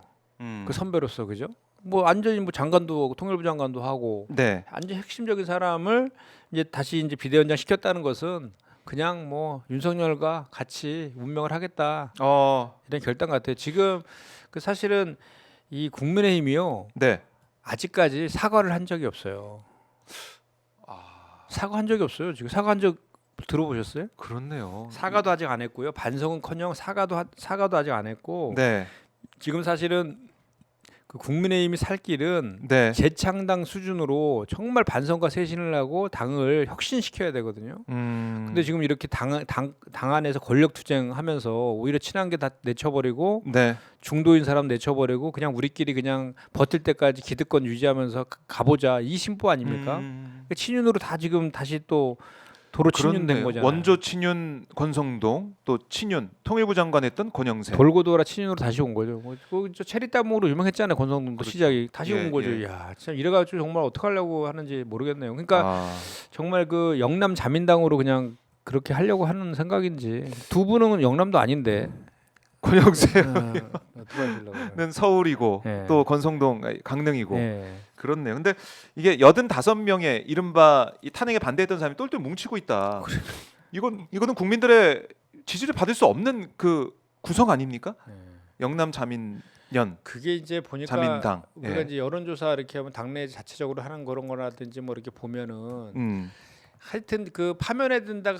그 선배로서 그죠? 뭐 완전히 뭐 장관도 통일부 장관도 하고 네. 완전 핵심적인 사람을 이제 다시 이제 비대위원장 시켰다는 것은 그냥 뭐 윤석열과 같이 운명을 하겠다 이런 결단 같아요. 지금 그 사실은 이 국민의힘이요 네. 아직까지 사과를 한 적이 없어요. 사과한 적이 없어요. 지금 사과한 적 들어보셨어요? 그렇네요. 사과도 아직 안 했고요. 반성은커녕 사과도 아직 안 했고 네. 지금 사실은 그 국민의힘이 살 길은 네. 재창당 수준으로 정말 반성과 쇄신을 하고 당을 혁신시켜야 되거든요. 근데 지금 이렇게 당 안에서 권력 투쟁하면서 오히려 친한 게 다 내쳐버리고 네. 중도인 사람 내쳐버리고 그냥 우리끼리 그냥 버틸 때까지 기득권 유지하면서 가보자 이 심보 아닙니까? 그러니까 친윤으로 다 지금 다시 또 도로 친윤된 그렇네요. 거잖아요. 원조 친윤 권성동 또 친윤 통일부 장관 했던 권영세. 돌고 돌아 친윤으로 다시 온 거죠. 저 체리따먹으로 유명했잖아요. 권성동도 그렇죠. 시작이 다시 예, 온 거죠. 예. 야, 참 이래가지고 정말 어떻게 하려고 하는지 모르겠네요. 그러니까 아, 정말 그 영남 자민당으로 그냥 그렇게 하려고 하는 생각인지 두 분은 영남도 아닌데 권영세는 어떻게 하시려고? 서울이고 예. 또 권성동 강릉이고 예. 그렇네요. 근데 이게 85명의 이른바 이 탄핵에 반대했던 사람이 똘똘 뭉치고 있다. 이거는 국민들의 지지를 받을 수 없는 그 구성 아닙니까? 예. 영남 자민련 그게 이제 보니까 자민당. 우리가 예. 이제 여론조사 이렇게 하면 당내 자체적으로 하는 그런 거라든지 뭐 이렇게 보면은 하여튼 그 파면에 든다.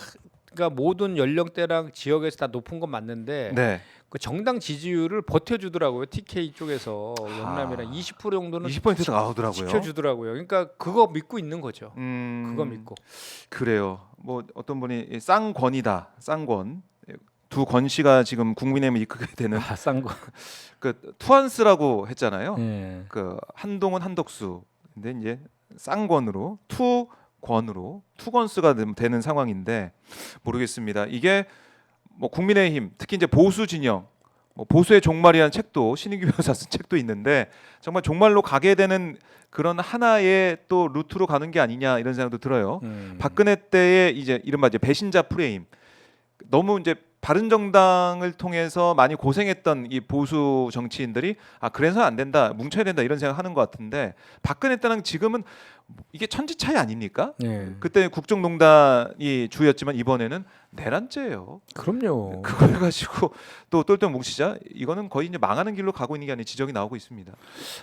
그러니까 모든 연령대랑 지역에서 다 높은 건 맞는데 네. 그 정당 지지율을 버텨주더라고요. TK 쪽에서 영남이랑 20% 정도는 20%가 나오더라고요. 지켜주더라고요. 그러니까 그거 믿고 있는 거죠. 그거 믿고. 그래요. 뭐 어떤 분이 쌍권이다. 쌍권. 두 권 씨가 지금 국민의힘을 이끌게 되는 싼 거. 그 투한스라고 했잖아요. 예. 그 한동훈 한덕수. 근데 이제 쌍권으로 투권으로 투건수가 되는 상황인데 모르겠습니다. 이게 뭐 국민의힘 특히 이제 보수 진영 뭐 보수의 종말이라는 책도 신인규 변호사 쓴 책도 있는데 정말 종말로 가게 되는 그런 하나의 또 루트로 가는 게 아니냐 이런 생각도 들어요. 박근혜 때의 이제 이른바 이제 배신자 프레임 너무 이제 바른정당을 통해서 많이 고생했던 이 보수 정치인들이 그래서 안 된다 뭉쳐야 된다 이런 생각하는 것 같은데 박근혜 때랑 지금은 이게 천지 차이 아닙니까? 예. 그때 국정농단이 주였지만 이번에는 내란죄예요. 그럼요. 그걸 가지고 또 똘똘 뭉치자 이거는 거의 이제 망하는 길로 가고 있는 게 아닌 지적이 나오고 있습니다.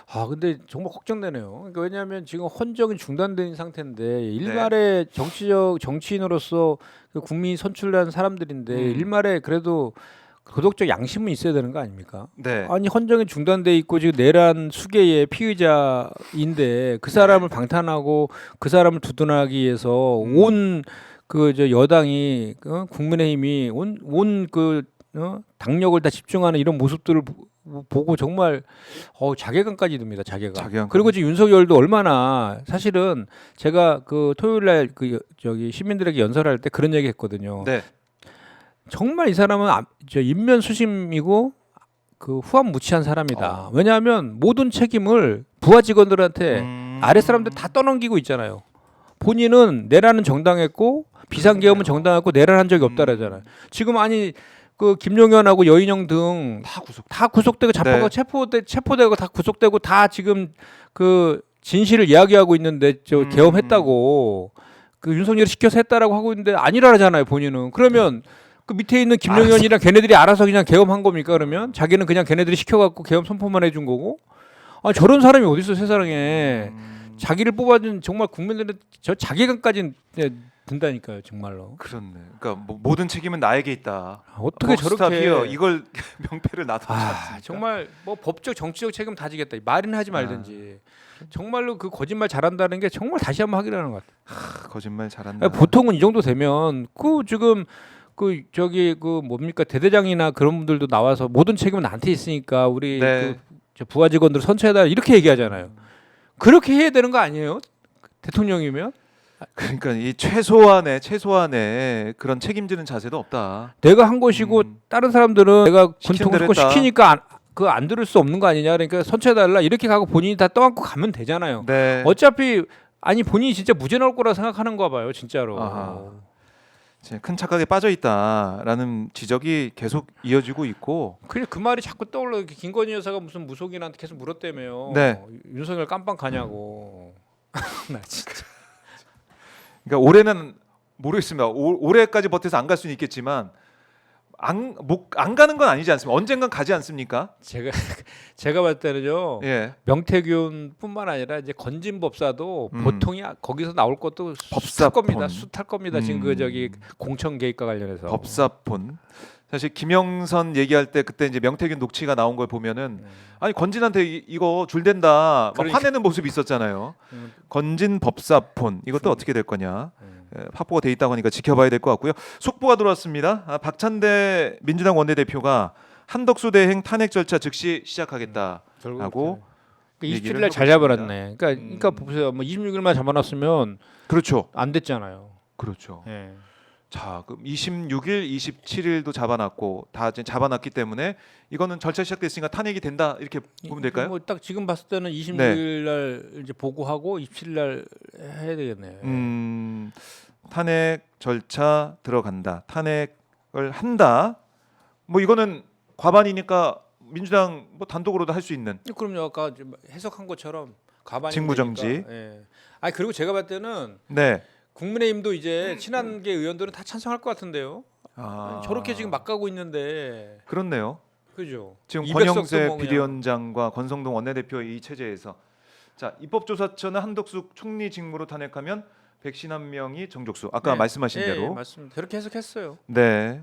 아 근데 정말 걱정되네요. 그러니까 왜냐하면 지금 헌정이 중단된 상태인데 일말의 정치인으로서 그 국민이 선출한 사람들인데 일말에 그래도 도덕적 양심은 있어야 되는 거 아닙니까? 네. 아니 헌정이 중단돼 있고 지금 내란 수계의 피의자인데 그 사람을 방탄하고 그 사람을 두둔하기 위해서 온 그 저 여당이 국민의힘이 온 그 당력을 다 집중하는 이런 모습들을 보고 정말 자괴감까지 듭니다. 자괴감. 그리고 지금 윤석열도 얼마나 사실은 제가 그 토요일날 그 저기 시민들에게 연설할 때 그런 얘기했거든요. 네. 정말 이 사람은 인면 수심이고 그 후한무치한 사람이다. 왜냐하면 모든 책임을 부하 직원들한테 아래 사람들 다 떠넘기고 있잖아요. 본인은 내라는 정당했고 비상계엄은 정당했고 내란한 적이 없다라잖아요. 지금 아니 그 김용현하고 여인영 등 다 구속되고 잡혀가 네. 체포되고 다 구속되고 다 지금 그 진실을 이야기하고 있는데 저 계엄했다고 그 윤석열이 시켜서 했다라고 하고 있는데 아니라잖아요 본인은. 그러면 그 밑에 있는 김용현이랑 걔네들이 알아서 그냥 계엄한 겁니까 그러면? 자기는 그냥 걔네들이 시켜갖고 계엄 선포만 해준 거고? 아 저런 사람이 어디 있어 세상에. 자기를 뽑아준 정말 국민들은 저 자기감까지 든다니까요 정말로. 그렇네. 그러니까 뭐 모든 책임은 나에게 있다. 어떻게 저렇게 이걸 명패를 놔두지 아 않습니까? 정말 뭐 법적 정치적 책임 다 지겠다 말이나 하지 말든지 정말로 그 거짓말 잘한다는 게 정말 다시 한번 확인하는 것 같아요. 거짓말 잘한다. 보통은 이 정도 되면 그 지금 그 저기 그 뭡니까 대대장이나 그런 분들도 나와서 모든 책임은 나한테 있으니까 우리 네. 저 부하 직원들 선처해달라 이렇게 얘기하잖아요. 그렇게 해야 되는 거 아니에요? 대통령이면 그러니까 이 최소한의 그런 책임지는 자세도 없다. 내가 한 것이고 다른 사람들은 내가 시키는 대로 군통수권 했다. 시키니까 안 들을 수 없는 거 아니냐? 그러니까 선처해달라 이렇게 가고 본인이 다 떠안고 가면 되잖아요. 네. 어차피 아니 본인이 진짜 무죄 나올 거라 생각하는가 봐요, 진짜로. 아하. 큰 착각에 빠져 있다라는 지적이 계속 이어지고 있고. 그래 그 말이 자꾸 떠올라. 김건희 여사가 무슨 무속인한테 계속 물었다며요. 네. 윤석열 깜빵 가냐고. 나 진짜. 그러니까 올해는 모르겠습니다. 올해까지 버텨서 안 갈 수는 있겠지만 안 가는 건 아니지 않습니까? 언젠간 가지 않습니까? 제가 봤을 때는요. 예. 명태균뿐만 아니라 이제 건진법사도 보통이 거기서 나올 것도 법사폰. 숱할 겁니다. 지금 그 저기 공천 개입과 관련해서. 법사폰. 사실 김영선 얘기할 때 그때 이제 명태균 녹취가 나온 걸 보면은 아니 건진한테 이거 줄댄다 막 그러니까. 화내는 모습이 있었잖아요. 건진 법사폰 이것도 어떻게 될 거냐. 확보가 돼 있다고 하니까 지켜봐야 될 것 같고요. 속보가 들어왔습니다. 박찬대 민주당 원내대표가 한덕수 대행 탄핵 절차 즉시 시작하겠다라고 27일 날 잘 잡아놨네. 그러니까 보세요. 뭐 26일만 잡아놨으면 그렇죠. 안 됐잖아요. 그렇죠. 예. 자, 그럼 26일, 27일도 잡아놨고 다 이제 잡아놨기 때문에 이거는 절차 시작됐으니까 탄핵이 된다 이렇게 보면 될까요? 뭐 딱 지금 봤을 때는 26일 날 이제 보고하고 27일 날 해야 되겠네요. 탄핵 절차 들어간다. 탄핵을 한다. 뭐 이거는 과반이니까 민주당 뭐 단독으로도 할 수 있는. 그럼요. 아까 해석한 것처럼 가반이 직무정지. 예. 아 그리고 제가 봤을 때는 네. 국민의힘도 이제 친한계 의원들은 다 찬성할 것 같은데요. 아, 저렇게 지금 막 가고 있는데 그렇네요. 그죠? 지금 이백석도 권영세 뭐 그냥- 비대위원장과 권성동 원내대표의 이 체제에서 자 입법조사처는 한덕수 총리 직무로 탄핵하면 백신 한 명이 정족수. 아까 네. 말씀하신 대로. 맞습니다. 그렇게 해석했어요. 네.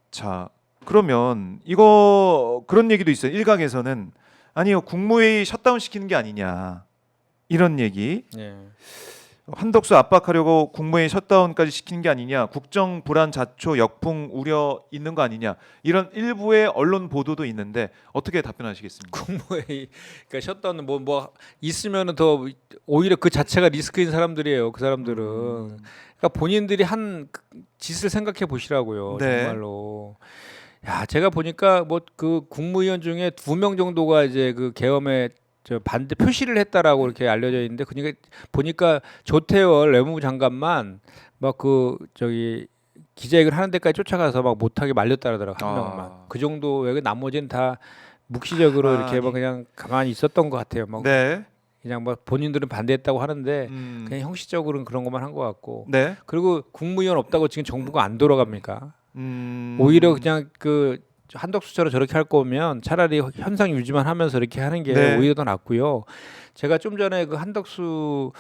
자 그러면 이거 그런 얘기도 있어요. 일각에서는 아니요 국무회의 셧다운 시키는 게 아니냐 이런 얘기. 예. 한덕수 압박하려고 국무회의 셧다운까지 시키는 게 아니냐, 국정 불안 자초 역풍 우려 있는 거 아니냐 이런 일부의 언론 보도도 있는데 어떻게 답변하시겠습니까? 국무회의 그러니까 셧다운은 뭐 있으면은 더 오히려 그 자체가 리스크인 사람들이에요. 그 사람들은 그러니까 본인들이 한 짓을 생각해 보시라고요. 네. 정말로. 야 제가 보니까 뭐 그 국무위원 중에 2명 정도가 이제 그 계엄에 저 반대 표시를 했다라고 이렇게 알려져 있는데 그러니까 보니까 조태월 외무부 장관만 막 그 저기 기자회견 하는 데까지 쫓아가서 막 못하게 말렸다라더라고 한 명만. 그 정도 외에 나머지는 다 묵시적으로 이렇게 막 그냥 가만히 있었던 것 같아요. 막 네. 그냥 뭐 본인들은 반대했다고 하는데 음. 그냥 형식적으로는 그런 것만 한 것 같고. 네. 그리고 국무위원 없다고 지금 정부가 안 돌아갑니까? 음. 오히려 그냥 그 한덕수처럼 저렇게 할 거면 차라리 현상 유지만 하면서 이렇게 하는 게 네. 오히려 더 낫고요. 제가 좀 전에 그 한덕수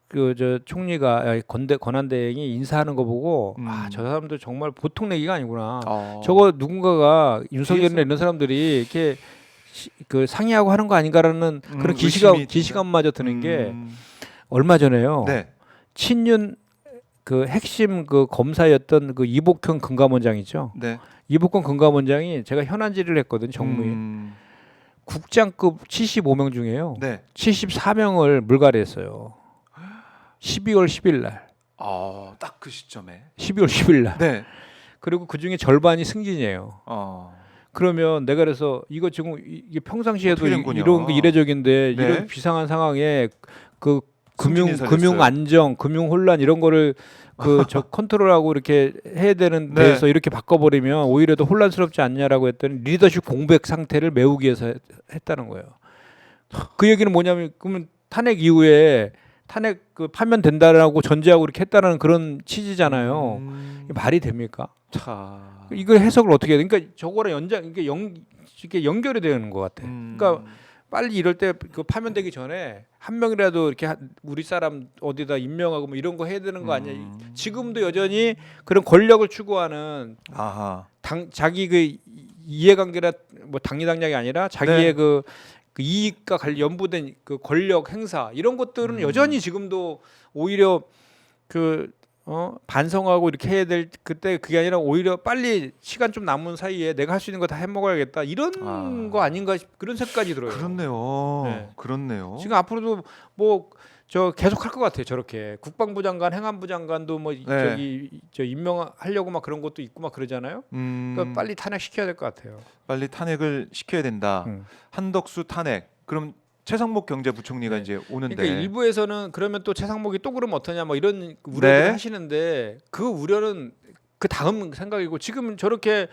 그 저 총리가 권한대행이 인사하는 거 보고 아 저 사람들 정말 보통 내기가 아니구나. 저거 누군가가 윤석열이나 이런 사람들이 이렇게 그 상의하고 하는 거 아닌가라는 그런 기시감마저 드는 게 얼마 전에요. 네. 친윤 그 핵심 그 검사였던 그 이복형 금감원장이죠. 네. 이복권 금감원장이 제가 현안 질의를 했거든요. 정무위. 국장급 75명 중에요. 네. 74명을 물갈이했어요. 12월 10일 날. 딱 그 시점에. 12월 10일 날. 네. 그리고 그 중에 절반이 승진이에요. 그러면 내가 그래서 이거 지금 이게 평상시에도 어떻게 된 거냐. 이런 게 이례적인데 네. 이런 비상한 상황에 그 승진이 금융 살렸어요. 안정, 금융 혼란 이런 거를 그 저 컨트롤하고 이렇게 해야 되는 네. 데서 이렇게 바꿔버리면 오히려 더 혼란스럽지 않냐라고 했더니 리더십 공백 상태를 메우기 위해서 했다는 거예요. 그 얘기는 뭐냐면 그러면 탄핵 이후에 탄핵 그 파면된다라고 전제하고 이렇게 했다는 그런 취지잖아요. 이게 말이 됩니까? 차. 이걸 해석을 어떻게 해야 돼? 그러니까 저거랑 이게 연결이 되는 것 같아. 그러니까 빨리 이럴 때 그 파면되기 전에 한 명이라도 이렇게 우리 사람 어디다 임명하고 뭐 이런 거 해야 되는 거 아니야? 지금도 여전히 그런 권력을 추구하는 아하. 자기 그 이해관계나 뭐 당리당략이 아니라 자기의 네. 그 이익과 연부된 그 권력 행사 이런 것들은 여전히 지금도 오히려 그 반성하고 이렇게 해야 될 그때 그게 아니라 오히려 빨리 시간 좀 남은 사이에 내가 할 수 있는 거 다 해먹어야겠다 이런 거 아닌가 그런 생각까지 들어요. 그렇네요. 네. 그렇네요. 지금 앞으로도 뭐 저 계속 할 것 같아요. 저렇게 국방부 장관, 행안부 장관도 뭐 네. 저기 저 임명하려고 막 그런 것도 있고 막 그러잖아요. 그러니까 빨리 탄핵시켜야 될 것 같아요. 빨리 탄핵을 시켜야 된다. 한덕수 탄핵. 그럼 최상목 경제부총리가 네. 이제 오는데. 그러니까 일부에서는 그러면 또 최상목이 또 그러면 어떠냐 뭐 이런 우려를 네. 하시는데 그 우려는 그 다음 생각이고 지금 저렇게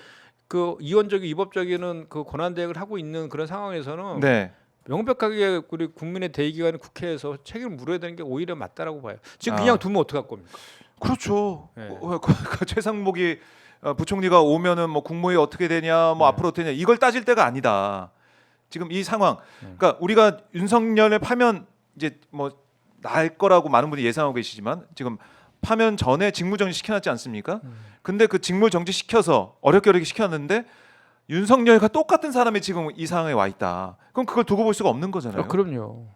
그 이원적인 위법적인 그 권한 대행을 하고 있는 그런 상황에서는 네. 명백하게 우리 국민의 대의기관인 국회에서 책임을 물어야 되는 게 오히려 맞다라고 봐요. 지금 아. 그냥 두면 어떡할 겁니까? 그렇죠. 네. 그 최상목이 부총리가 오면은 뭐 국무회의 어떻게 되냐, 뭐 네. 앞으로 어떻게 되냐 이걸 따질 때가 아니다. 지금 이 상황. 그러니까 우리가 윤석열을 파면 이제 뭐 날 거라고 많은 분이 예상하고 계시지만 지금 파면 전에 직무정지 시켜놨지 않습니까? 근데 그 직무정지 시켜서 어렵게 시켰는데 윤석열과 똑같은 사람이 지금 이 상황에 와 있다. 그럼 그걸 두고 볼 수가 없는 거잖아요. 그럼요.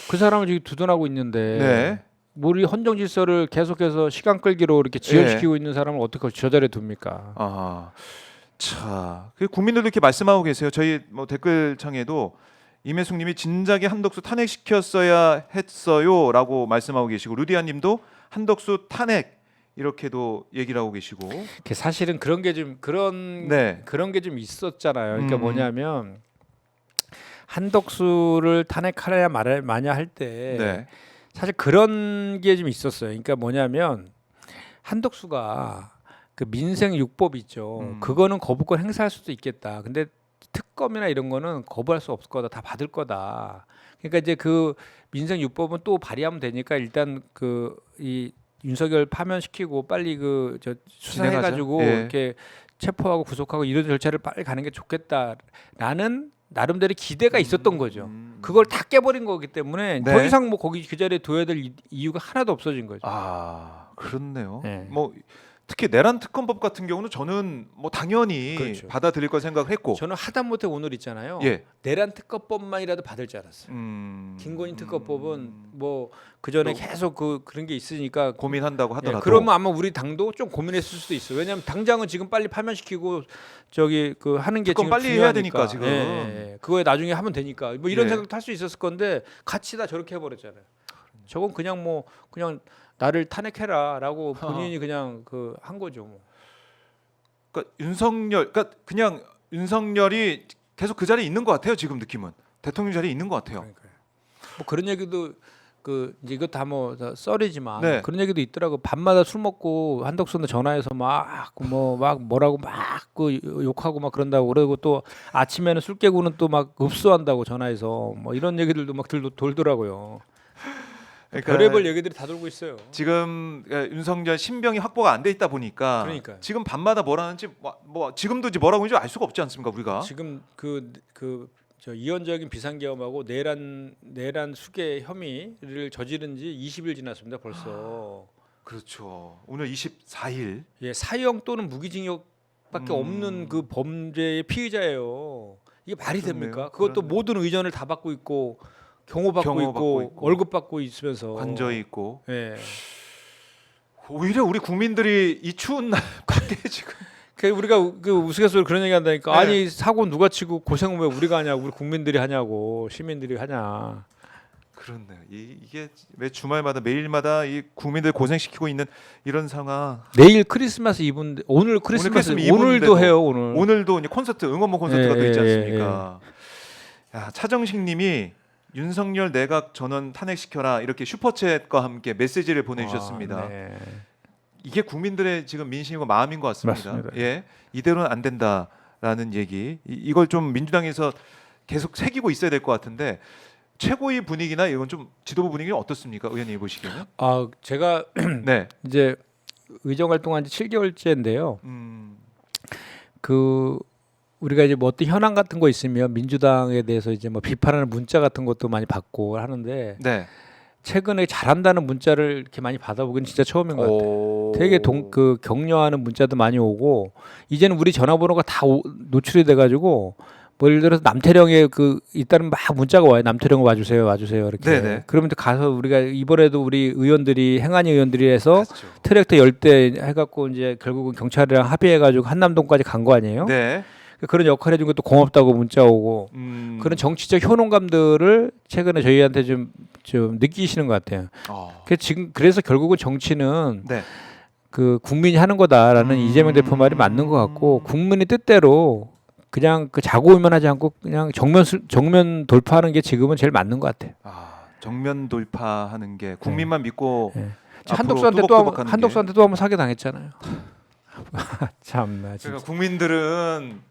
그 사람을 지금 두둔하고 있는데 네. 우리 헌정 질서를 계속해서 시간 끌기로 이렇게 지연시키고 있는 사람을 어떻게 저 자리에 둡니까? 아, 자, 그 국민들도 이렇게 말씀하고 계세요. 저희 뭐 댓글창에도 임혜숙님이 진작에 한덕수 탄핵시켰어야 했어요라고 말씀하고 계시고 루디아님도 한덕수 탄핵 이렇게도 얘기를 하고 계시고. 사실은 그런 게 좀 네. 그런 게 좀 있었잖아요. 그러니까 뭐냐면 한덕수를 탄핵하려 마냐 할 때 네. 사실 그런 게 좀 있었어요. 그러니까 뭐냐면 한덕수가 그 민생 6법 있죠. 그거는 거부권 행사할 수도 있겠다. 근데 특검이나 이런 거는 거부할 수 없을 거다. 다 받을 거다. 그러니까 이제 그 민생 6법은 또 발의하면 되니까 일단 그 이 윤석열 파면시키고 빨리 그 저 수사해가지고 예. 이렇게 체포하고 구속하고 이런 절차를 빨리 가는 게 좋겠다라는 나름대로 기대가 있었던 거죠. 그걸 다 깨버린 거기 때문에 네. 더 이상 뭐 거기 그 자리에 둬야 될 이유가 하나도 없어진 거죠. 아, 그렇네요. 네. 뭐 특히 내란 특검법 같은 경우는 저는 뭐 당연히 그렇죠. 받아들일 걸 생각했고. 저는 하다못해 오늘 있잖아요. 예. 내란 특검법만이라도 받을 줄 알았어요. 김건희 특검법은 뭐 그 전에 계속 그런 게 있으니까 고민한다고 하더라도. 그러면 아마 우리 당도 좀 고민했을 수도 있어요. 왜냐하면 당장은 지금 빨리 파면시키고 저기 그 하는 게 특검 지금 빨리 중요하니까. 해야 되니까 지금. 그거에 나중에 하면 되니까 뭐 이런 예. 생각도 할 수 있었을 건데 같이 다 저렇게 해버렸잖아요. 저건 그냥 뭐 그냥 나를 탄핵해라라고 본인이 그냥 그 한 거죠. 뭐. 그러니까 그냥 윤석열이 계속 그 자리에 있는 것 같아요. 지금 느낌은 대통령 자리에 있는 것 같아요. 그러니까요. 뭐 그런 얘기도 그 이제 이거 다 뭐 썰이지만 네. 그런 얘기도 있더라고. 밤마다 술 먹고 한덕수한테 전화해서 막 뭐라고 막 그 욕하고 막 그런다고 그러고 또 아침에는 술 깨고는 또 막 읍수한다고 전화해서 뭐 이런 얘기들도 막 돌더라고요. 그러니까 별의별 얘기들이 다 돌고 있어요. 지금 윤석열 신병이 확보가 안 돼 있다 보니까 그러니까요. 지금 밤마다 뭐라는지 뭐 지금도 이제 뭐라고 하는지 알 수가 없지 않습니까 우리가? 지금 저 이원적인 비상계엄하고 내란 수계 혐의를 저지른 지 20일 지났습니다. 벌써. 그렇죠. 오늘 24일. 예, 사형 또는 무기징역밖에 없는 그 범죄의 피의자예요. 이게 말이 그렇네요. 됩니까? 그것도 그렇네요. 모든 의전을 다 받고 있고 경호받고 경호받고 있고 있고. 월급 받고 있으면서 관저 있고. 예. 오히려 우리 국민들이 이 추운 날 밖에 지금 그 우리가 그 우스갯소리 그런 얘기 한다니까. 네. 아니 사고 누가 치고 고생은 왜 우리가 하냐고 우리 국민들이 하냐고 시민들이 하냐. 그렇네요. 이게 왜 주말마다 매일마다 이 국민들 고생시키고 있는 이런 상황. 내일 크리스마스 이브인데 오늘 크리스마스 크리스마스 오늘도 이브인데도 해요 오늘. 오늘도 이제 콘서트 응원봉 콘서트가 또 있지 예, 않습니까? 야, 차정식님이 윤석열 내각 전원 탄핵시켜라 이렇게 슈퍼챗과 함께 메시지를 보내주셨습니다. 아, 네. 이게 국민들의 지금 민심이고 마음인 것 같습니다. 맞습니다. 예, 이대로는 안 된다라는 얘기. 이걸 좀 민주당에서 계속 새기고 있어야 될 것 같은데 최고위 분위기나 이건 좀 지도부 분위기는 어떻습니까, 의원님 보시기에는? 아 제가 네. 이제 의정 활동한 지 7개월째인데요. 그 우리가 이제 뭐 어떤 현안 같은 거 있으면 민주당에 대해서 이제 뭐 비판하는 문자 같은 것도 많이 받고 하는데 네. 최근에 잘한다는 문자를 이렇게 많이 받아보기는 진짜 처음인 것 같아요. 오. 되게 그 격려하는 문자도 많이 오고 이제는 우리 전화번호가 다 노출이 돼가지고 뭐 예를 들어서 남태령에 그 있다는 막 문자가 와요. 남태령 와주세요 이렇게. 네네. 그러면 가서 우리가 이번에도 우리 의원들이 행안위 의원들이 해서 그렇죠. 트랙터 10대 해갖고 이제 결국은 경찰이랑 합의해가지고 한남동까지 간 거 아니에요? 네. 그런 역할 해준 것도 고맙다고 문자 오고 그런 정치적 효능감들을 최근에 저희한테 좀 느끼시는 것 같아요. 그래서 결국은 정치는 네. 그 국민이 하는 거다라는 이재명 대표 말이 맞는 것 같고 국민의 뜻대로 그냥 그 자고우면하지 않고 그냥 정면 돌파하는 게 지금은 제일 맞는 것 같아요. 정면 돌파하는 게 국민만 믿고 한덕수한테 또 한번 사기 당했잖아요. 참나 진짜. 그러니까 국민들은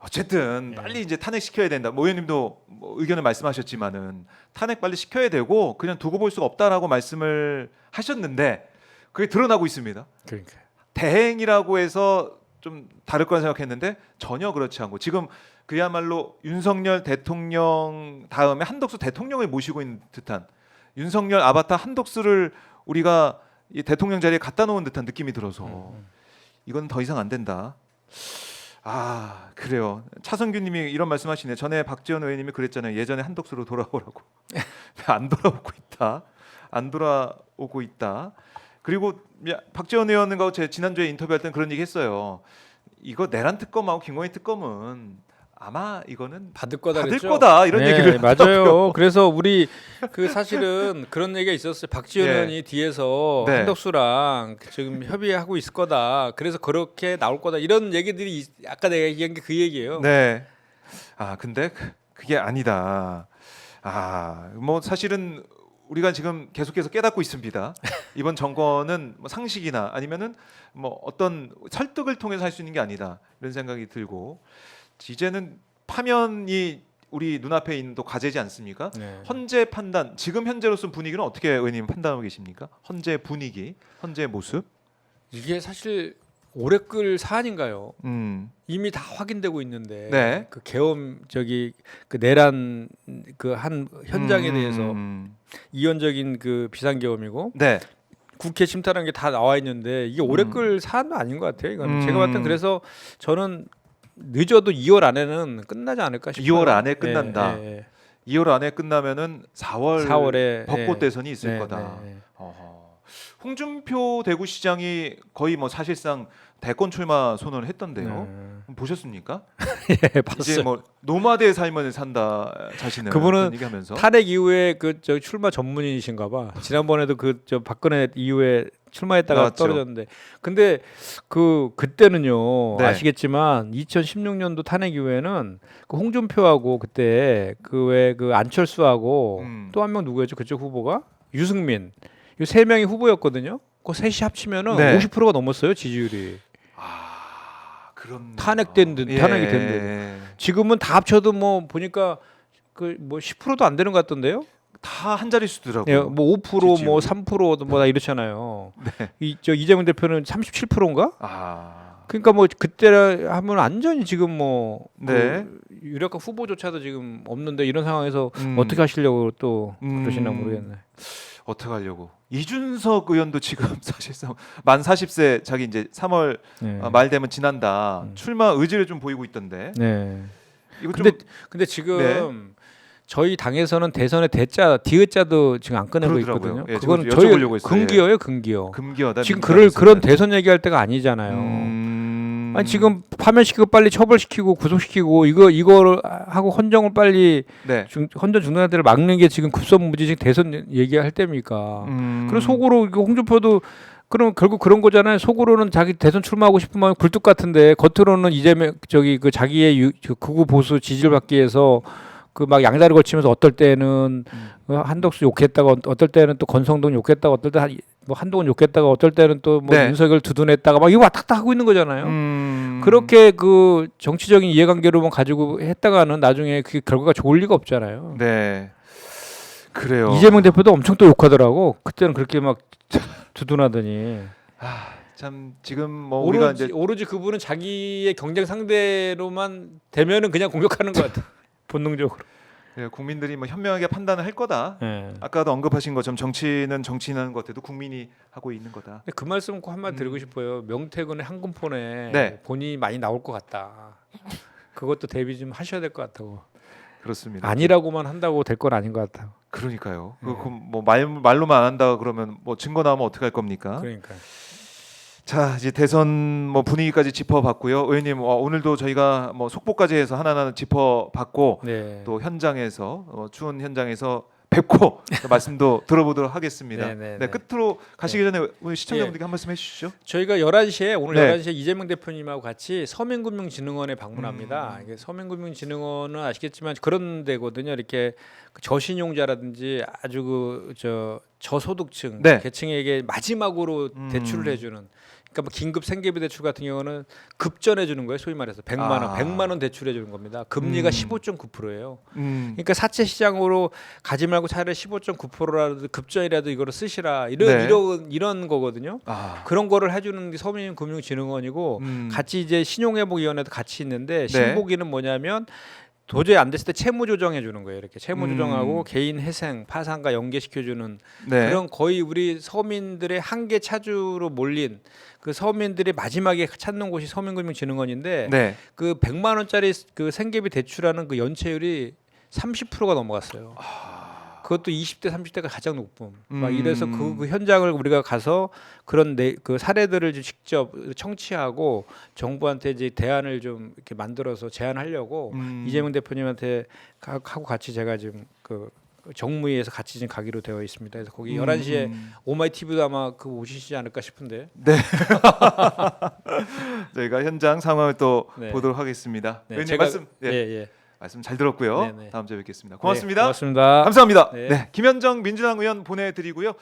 어쨌든 빨리 이제 탄핵시켜야 된다. 모 의원님도 뭐 의견을 말씀하셨지만은 탄핵 빨리 시켜야 되고 그냥 두고 볼 수가 없다라고 말씀을 하셨는데 그게 드러나고 있습니다. 그러니까 대행이라고 해서 좀 다를 거라 생각했는데 전혀 그렇지 않고 지금 그야말로 윤석열 대통령 다음에 한덕수 대통령을 모시고 있는 듯한 윤석열 아바타 한덕수를 우리가 이 대통령 자리에 갖다 놓은 듯한 느낌이 들어서 이건 더 이상 안 된다. 그래요. 차성규님이 이런 말씀하시네. 전에 박지원 의원님이 그랬잖아요. 예전에 한덕수로 돌아오라고. 안 돌아오고 있다. 그리고 박지원 의원과 제 지난주에 인터뷰할 때는 그런 얘기 했어요. 이거 내란 특검하고 김건희 특검은 아마 이거는 받을 거다 이런 얘기를 맞아요. 하더라고요. 그래서 우리 그 사실은 그런 얘기가 있었어요. 박지원 의원이 뒤에서 한덕수랑 지금 협의하고 있을 거다. 그래서 그렇게 나올 거다. 이런 얘기들이 아까 내가 얘기한 게 그 얘기예요. 네. 근데 그게 아니다. 뭐 사실은 우리가 지금 계속해서 깨닫고 있습니다. 이번 정권은 뭐 상식이나 아니면은 뭐 어떤 설득을 통해서 할 수 있는 게 아니다. 이런 생각이 들고 이제는 파면이 우리 눈앞에 있는 또 과제지 않습니까? 헌재 판단, 지금 현재로서 분위기는 어떻게 의원님 판단하고 계십니까? 헌재 분위기, 헌재 모습? 이게 사실 오래 끌 사안인가요? 이미 다 확인되고 있는데 그 계엄 그 내란 그 한 현장에 대해서 이원적인 그 비상계엄이고 국회 침탈한 게 다 나와 있는데 이게 오래 끌 사안은 아닌 것 같아요. 이건 제가 봤을 땐 그래서 저는 늦어도 2월 안에는 끝나지 않을까 싶어요. 2월 안에 끝난다. 2월 안에 끝나면은 4월에 벚꽃 대선이 있을 거다. 홍준표 대구시장이 거의 뭐 사실상 대권 출마 선언을 했던데요. 보셨습니까? 예, 봤어요. 이제 뭐 노마드의 삶을 산다 자신은 그분은 얘기하면서 탄핵 이후에 그 출마 전문인이신가봐. 지난번에도 그 박근혜 이후에 출마했다가 나왔죠. 떨어졌는데, 근데 그때는요 아시겠지만 2016년도 탄핵 이후에는 그 홍준표하고 그때 그 안철수하고 또 한 명 누구였죠? 그쪽 후보가 유승민. 이 세 명이 후보였거든요. 그 셋이 합치면은 50%가 넘었어요 지지율이. 탄핵이 된 듯. 지금은 다 합쳐도 뭐 보니까 그 뭐 10%도 안 되는 것 같던데요. 다 한 자릿수더라고요. 뭐 5% 뭐 3% 뭐 다 이렇잖아요. 이재명 대표는 37%인가? 그러니까 뭐 그때 하면 완전히 지금 뭐 그 유력한 후보조차도 지금 없는데 이런 상황에서 어떻게 하시려고 또 그러시나 모르겠네. 어떻게 하려고? 이준석 의원도 지금 사실상 만 40세 자기 이제 3월 말 되면 지난다. 출마 의지를 좀 보이고 있던데. 이거 근데 지금 저희 당에서는 대선의 대자 디귿자도 지금 안 꺼내고 있거든요. 그건 저희 금기어예요, 금기어. 금기어다. 지금 그런 대선 얘기할 때가 아니잖아요. 아니 지금 파면시키고 빨리 처벌시키고 구속시키고 이거를 하고 헌정을 빨리 네. 헌정 중단자들을 막는 게 지금 급선무지 대선 얘기할 때입니까? 그리고 속으로 이거 홍준표도 그럼 결국 그런 거잖아요. 속으로는 자기 대선 출마하고 싶은 마음이 굴뚝 같은데 겉으로는 이재명 그 자기의 극우 보수 지지를 받기 위해서 그 막 양다리 걸치면서 어떨 때는 한덕수 욕했다가 어떨 때는 또 권성동 욕했다가 어떨 때 뭐 한동훈 욕했다가 어떨 때는 또 뭐 네. 윤석열 두둔했다가 막 이거 왔다 갔다 하고 있는 거잖아요. 그렇게 그 정치적인 이해관계로만 가지고 했다가는 나중에 그 결과가 좋을 리가 없잖아요. 네. 그래요. 이재명 대표도 엄청 또 욕하더라고. 그때는 그렇게 막 두둔하더니. 참 지금 뭐 우리가 이제 오로지 그분은 자기의 경쟁 상대로만 되면은 그냥 공격하는 것 같아. 본능적으로. 국민들이 뭐 현명하게 판단을 할 거다. 네. 아까도 언급하신 것처럼 정치는 정치인하는 것 같아도 국민이 하고 있는 거다. 그 말씀 꼭 한마디 드리고 싶어요. 명태균의 한금폰에 네. 본인이 많이 나올 것 같다. 그것도 대비 좀 하셔야 될 것 같다고. 그렇습니다. 아니라고만 한다고 될 건 아닌 것 같아요. 그러니까요. 네. 뭐 말로만 안 한다 그러면 뭐 증거 나오면 어떻게 할 겁니까? 그러니까. 자, 이제 대선 뭐 분위기까지 짚어봤고요. 의원님 오늘도 저희가 뭐 속보까지 해서 하나하나 짚어봤고 네. 또 현장에서 추운 현장에서 뵙고 또 말씀도 들어보도록 하겠습니다. 네, 네, 네, 네. 끝으로 가시기 전에 우리 시청자분들께 한 말씀 해주시죠. 저희가 11시에 오늘 네. 11시에 이재명 대표님하고 같이 서민금융진흥원에 방문합니다. 이게 서민금융진흥원은 아시겠지만 그런 데거든요. 이렇게 그 저신용자라든지 아주 그 저소득층 네. 계층에게 마지막으로 대출을 해주는. 그러니까 뭐 긴급 생계비 대출 같은 경우는 급전해 주는 거예요. 소위 말해서 100만 원, 100만 원 대출해 주는 겁니다. 금리가 15.9%예요. 그러니까 사채 시장으로 가지 말고 차라리 15.9%라도 급전이라도 이거를 쓰시라 이런 거거든요. 그런 거를 해주는 게 서민금융진흥원이고 같이 이제 신용회복위원회도 같이 있는데 신복위는 뭐냐면 도저히 안 됐을 때 채무 조정해 주는 거예요. 이렇게 채무 조정하고 개인 회생, 파산과 연계시켜 주는 그런 거의 우리 서민들의 한계 차주로 몰린 그 서민들이 마지막에 찾는 곳이 서민금융진흥원인데 네. 그 100만 원짜리 그 생계비 대출하는 그 연체율이 30%가 넘어갔어요. 그것도 20대, 30대가 가장 높음. 막 이래서 그 현장을 우리가 가서 그런 그 사례들을 직접 청취하고 정부한테 이제 대안을 좀 이렇게 만들어서 제안하려고 이재명 대표님한테 하고 같이 제가 지금 그 정무위에서 같이 지금 가기로 되어 있습니다. 그래서 거기 11시에 오마이 TV도 아마 그 오시지 않을까 싶은데. 네. 저희가 현장 상황을 또 네. 보도록 하겠습니다. 네, 의원님 제가 말씀 말씀 잘 들었고요. 네, 네. 다음 주에 뵙겠습니다. 고맙습니다. 네, 고맙습니다. 감사합니다. 네. 네, 김현정 민주당 의원 보내드리고요.